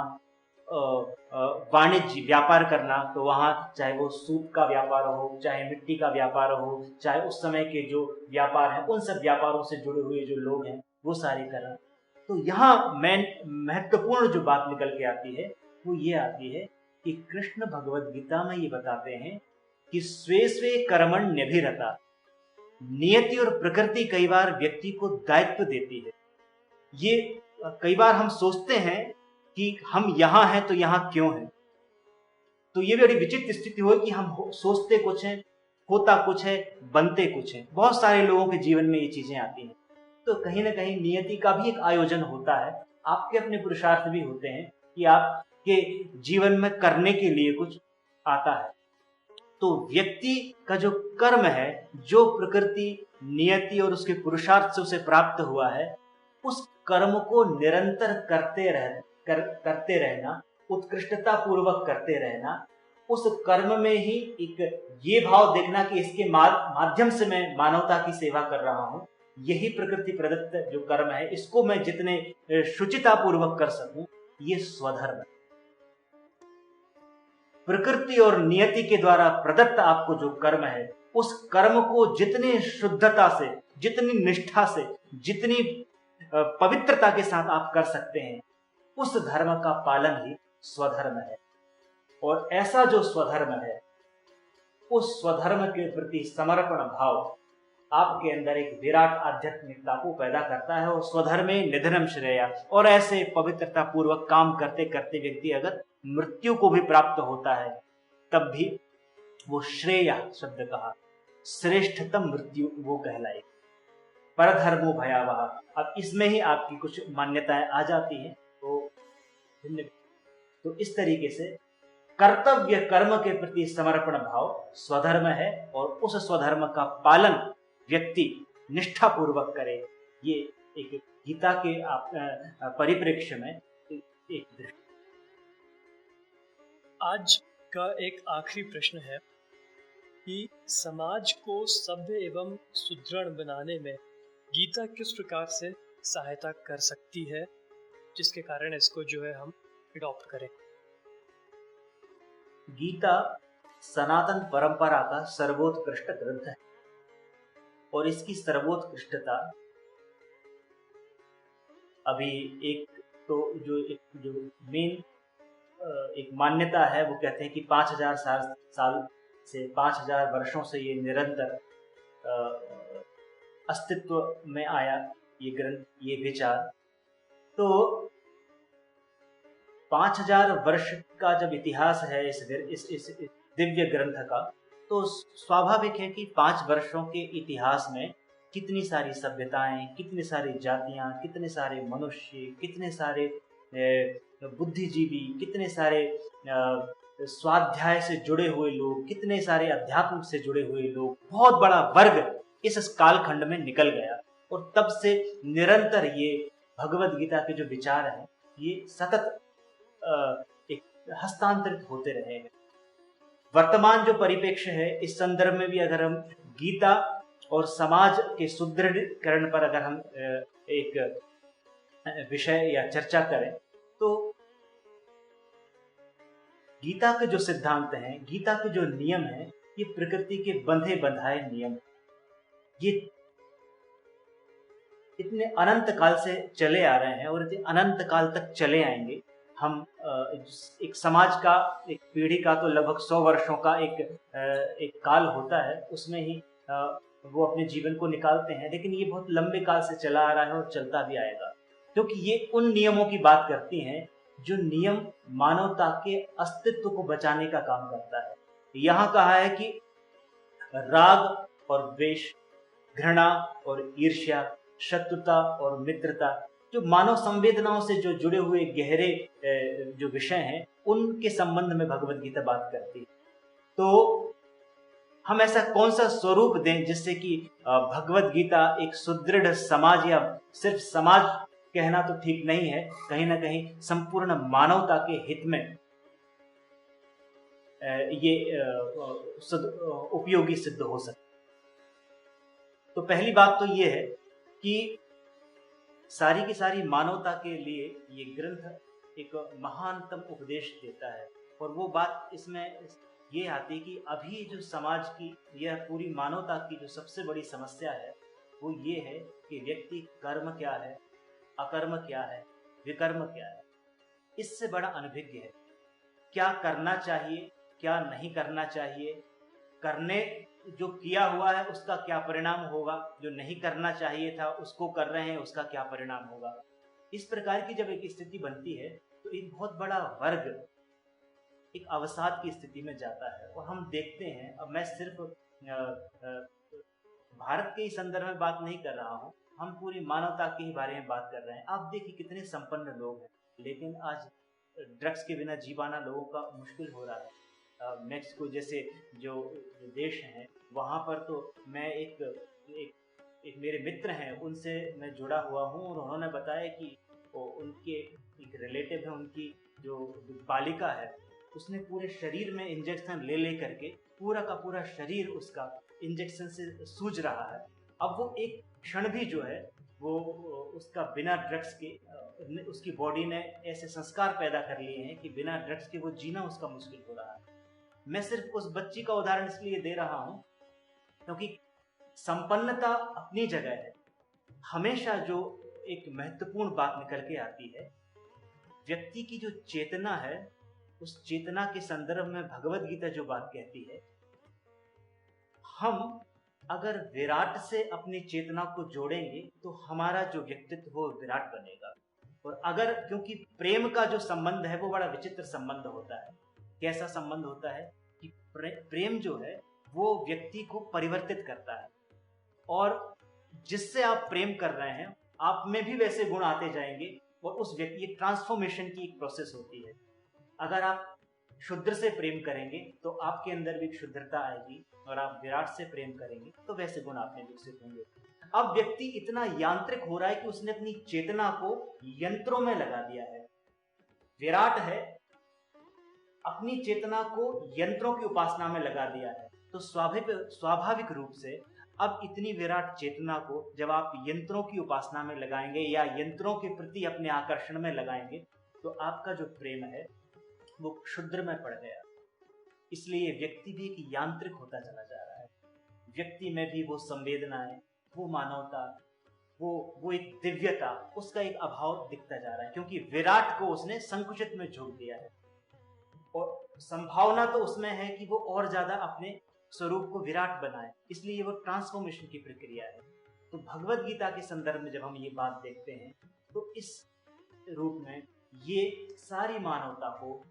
वाणिज्य व्यापार करना, तो वहाँ चाहे वो सूत का व्यापार हो, चाहे मिट्टी का व्यापार हो, चाहे उस समय के जो व्यापार हैं, उन सब व्यापारों से जुड़े हुए जो लोग हैं वो सारे करना। तो यहाँ महत्वपूर्ण जो बात निकल के आती है वो ये आती है कि कृष्ण भगवद गीता में ये बताते हैं कि स्वे स्वे कर्मण्यभिरता, नियति और प्रकृति कई बार व्यक्ति को दायित्व देती है। ये कई बार हम सोचते हैं कि हम यहाँ हैं तो यहाँ क्यों हैं, तो ये बड़ी विचित्र स्थिति हो कि हम सोचते कुछ हैं, होता कुछ है, बनते कुछ है। बहुत सारे लोगों के जीवन में ये चीजें आती हैं। तो कहीं ना कहीं नियति का भी एक आयोजन होता है, आपके अपने पुरुषार्थ भी होते हैं कि आपके जीवन में करने के लिए कुछ आता है। तो व्यक्ति का जो कर्म है, जो प्रकृति नियति और उसके पुरुषार्थ से उसे प्राप्त हुआ है, उस कर्म को निरंतर करते रहना, उत्कृष्टता पूर्वक करते रहना, उस कर्म में ही एक ये भाव देखना कि इसके माध्यम से मैं मानवता की सेवा कर रहा हूं, यही प्रकृति प्रदत्त जो कर्म है, इसको मैं जितने शुचिता पूर्वक कर सकूं, ये स्वधर्म है। प्रकृति और नियति के द्वारा प्रदत्त आपको जो कर्म है, उस कर्म को जितनी शुद्धता से, जितनी निष्ठा से, जितनी पवित्रता के साथ आप कर सकते हैं, उस धर्म का पालन ही स्वधर्म है। और ऐसा जो स्वधर्म है, उस स्वधर्म के प्रति समर्पण भाव आपके अंदर एक विराट आध्यात्मिकता को पैदा करता है। और स्वधर्मे निधनम श्रेया, और ऐसे पवित्रता पूर्वक काम करते करते व्यक्ति अगर मृत्यु को भी प्राप्त होता है, तब भी वो श्रेया शब्द कहा, श्रेष्ठतम मृत्यु वो कहलाए। परधर्मो भयावह, अब इसमें ही आपकी कुछ मान्यताएं आ जाती हैं। तो इस तरीके से कर्तव्य कर्म के प्रति समर्पण भाव स्वधर्म है, और उस स्वधर्म का पालन व्यक्ति निष्ठा पूर्वक करे। ये एक गीता के परिप्रेक्ष्य में एक दृष्टि।
आज का एक आखिरी प्रश्न है कि समाज को सभ्य एवं सुदृढ़ बनाने में गीता किस प्रकार से सहायता कर सकती है, जिसके कारण इसको जो है हम अडॉप्ट करें।
गीता सनातन परंपरा का सर्वोत्कृष्ट ग्रंथ है, और इसकी सर्वोत्कृष्टता अभी एक जो मेन एक मान्यता है, वो कहते हैं कि 5000 साल से 5000 वर्षों से ये निरंतर अस्तित्व में आया ये ग्रंथ, ये विचार। तो 5000 वर्ष का जब इतिहास है इस दिव्य ग्रंथ का, तो स्वाभाविक है कि 5 वर्षों के इतिहास में कितनी सारी सभ्यताएं, कितनी सारी जातियां, कितने सारे मनुष्य, कितने सारे बुद्धिजीवी, कितने सारे स्वाध्याय से जुड़े हुए लोग, कितने सारे अध्यात्म से जुड़े हुए लोग, बहुत बड़ा वर्ग इस कालखंड में निकल गया। और तब से निरंतर ये भगवद गीता के जो विचार हैं ये सतत एक हस्तांतरित होते रहे हैं। वर्तमान जो परिप्रेक्ष्य है, इस संदर्भ में भी अगर हम गीता और समाज के सुदृढ़ीकरण पर अगर हम एक विषय या चर्चा करें तो गीता के जो सिद्धांत हैं, गीता के जो नियम हैं, ये प्रकृति के बंधे बंधाए नियम हैं। ये इतने अनंत काल से चले आ रहे हैं और इतने अनंत काल तक चले आएंगे। हम एक समाज का, एक पीढ़ी का तो लगभग 100 वर्षों का एक काल होता है, उसमें ही वो अपने जीवन को निकालते हैं। लेकिन ये बहुत लंबे काल से चला आ रहा है और चलता भी आएगा, क्योंकि ये उन नियमों की बात करती हैं जो नियम मानवता के अस्तित्व को बचाने का काम करता है। यहाँ कहा है कि राग और द्वेष, घृणा और ईर्ष्या, शत्रुता और मित्रता, जो मानव संवेदनाओं से जो जुड़े हुए गहरे जो विषय हैं, उनके संबंध में भगवद गीता बात करती है। तो हम ऐसा कौन सा स्वरूप दें जिससे कि भगवद गीता एक सुदृढ़ समाज, या सिर्फ समाज कहना तो ठीक नहीं है, कहीं ना कहीं संपूर्ण मानवता के हित में ये उपयोगी सिद्ध हो सकता। तो पहली बात तो ये है कि सारी की सारी मानवता के लिए ये ग्रंथ एक महानतम उपदेश देता है। और वो बात इसमें ये आती है कि अभी जो समाज की, यह पूरी मानवता की जो सबसे बड़ी समस्या है वो ये है कि व्यक्ति कर्म क्या है, अकर्म क्या है, विकर्म क्या है, इससे बड़ा अनभिज्ञ है। क्या करना चाहिए, क्या नहीं करना चाहिए, करने जो किया हुआ है उसका क्या परिणाम होगा, जो नहीं करना चाहिए था उसको कर रहे हैं उसका क्या परिणाम होगा। इस प्रकार की जब एक स्थिति बनती है तो एक बहुत बड़ा वर्ग एक अवसाद की स्थिति में जाता है। और हम देखते हैं, अब मैं सिर्फ भारत के ही संदर्भ में बात नहीं कर रहा हूँ, हम पूरी मानवता के ही बारे में बात कर रहे हैं। आप देखिए कितने संपन्न लोग हैं, लेकिन आज ड्रग्स के बिना जी पाना लोगों का मुश्किल हो रहा है। मेक्सिको जैसे जो देश हैं, वहाँ पर तो मैं एक मेरे मित्र हैं, उनसे मैं जुड़ा हुआ हूँ, और उन्होंने बताया कि उनके एक रिलेटिव है, उनकी जो बालिका है, उसने पूरे शरीर में इंजेक्शन ले ले करके पूरा का पूरा शरीर उसका इंजेक्शन से सूज रहा है। अब वो एक क्षण भी जो है वो उसका बिना ड्रग्स के, उसकी बॉडी ने ऐसे संस्कार पैदा कर लिए हैं कि बिना ड्रग्स के वो जीना उसका मुश्किल हो रहा है। मैं सिर्फ उस बच्ची का उदाहरण इसलिए दे रहा हूँ क्योंकि संपन्नता अपनी जगह है। हमेशा जो एक महत्वपूर्ण बात निकल के आती है, व्यक्ति की जो चेतना है, उस चेतना के संदर्भ में भगवद गीता जो बात कहती है, हम अगर विराट से अपनी चेतना को जोड़ेंगे तो हमारा जो व्यक्तित्व वो विराट बनेगा। और अगर, क्योंकि प्रेम का जो संबंध है वो बड़ा विचित्र संबंध होता है। कैसा संबंध होता है कि प्रेम जो है वो व्यक्ति को परिवर्तित करता है, और जिससे आप प्रेम कर रहे हैं आप में भी वैसे गुण आते जाएंगे, और उस व्यक्ति, ये ट्रांसफॉर्मेशन की एक प्रोसेस होती है। अगर आप शुद्र से प्रेम करेंगे तो आपके अंदर भी शुद्धता आएगी, और आप विराट से प्रेम करेंगे तो वैसे गुण आप में विकसित होंगे। अब व्यक्ति इतना यांत्रिक हो रहा है कि उसने अपनी चेतना को यंत्रों में लगा दिया है। विराट है, अपनी चेतना को यंत्रों की उपासना में लगा दिया है। तो स्वाभाविक रूप से अब इतनी विराट चेतना को जब आप यंत्रों की उपासना में लगाएंगे या यंत्रों के प्रति अपने आकर्षण में लगाएंगे, तो आपका जो प्रेम है वो क्षुद्र में पड़ गया। इसलिए व्यक्ति भी एक यांत्रिक होता चला जा रहा है। व्यक्ति में भी वो संवेदनाएं, वो मानवता, वो एक दिव्यता, उसका एक अभाव दिखता जा रहा है, क्योंकि विराट को उसने संकुचित में झोंक दिया है। और संभावना तो उसमें है कि वो और ज्यादा अपने स्वरूप को विराट बनाए, इसलिए वो ट्रांसफॉर्मेशन की प्रक्रिया है। तो भगवद गीता के संदर्भ में जब हम ये बात देखते हैं तो इस रूप में ये सारी मानवता को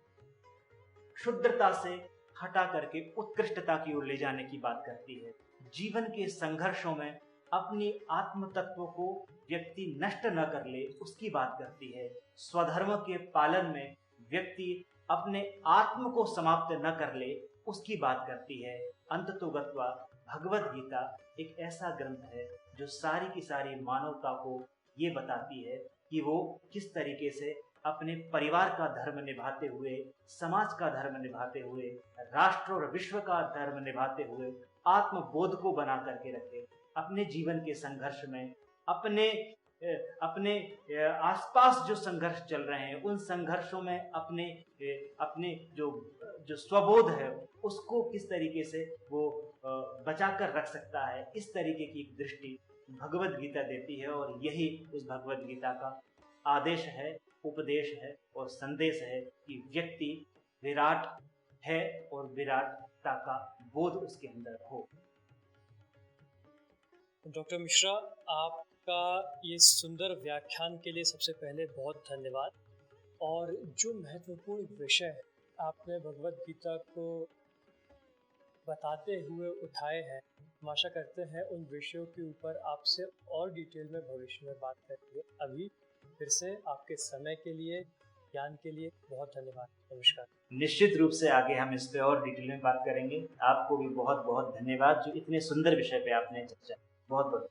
शुद्धता से हटा करके उत्कृष्टता की ओर ले जाने की बात करती है। जीवन के संघर्षों में अपनी आत्म तत्व को व्यक्ति नष्ट न कर ले उसकी बात करती है। स्वधर्म के पालन में व्यक्ति अपने आत्म को समाप्त न कर ले उसकी बात करती है। अंततोगत्वा भगवत गीता एक ऐसा ग्रंथ है जो सारी की सारी मानवता को ये बताती है कि वो किस तरीके से अपने परिवार का धर्म निभाते हुए, समाज का धर्म निभाते हुए, राष्ट्र और विश्व का धर्म निभाते हुए आत्मबोध को बना करके रखे। अपने जीवन के संघर्ष में अपने अपने आसपास जो संघर्ष चल रहे हैं उन संघर्षों में अपने जो जो स्वबोध है उसको किस तरीके से वो बचा कर रख सकता है, इस तरीके की एक दृष्टि भगवत गीता देती है। और यही उस भगवत गीता का आदेश है, उपदेश है और संदेश है कि व्यक्ति विराट है और विराटता का बोध उसके अंदर हो।
डॉक्टर मिश्रा, आपका ये सुंदर व्याख्यान के लिए सबसे पहले बहुत धन्यवाद। और जो महत्वपूर्ण विषय आपने भगवत गीता को बताते हुए उठाए हैं, हम आशा करते हैं उन विषयों के ऊपर आपसे और डिटेल में भविष्य में बात करेंगे। अभी फिर से आपके समय के लिए, ज्ञान के लिए बहुत धन्यवाद। नमस्कार।
निश्चित रूप से आगे हम इस पे और डिटेल में बात करेंगे। आपको भी बहुत बहुत धन्यवाद जो इतने सुंदर विषय पे आपने चर्चा। बहुत बहुत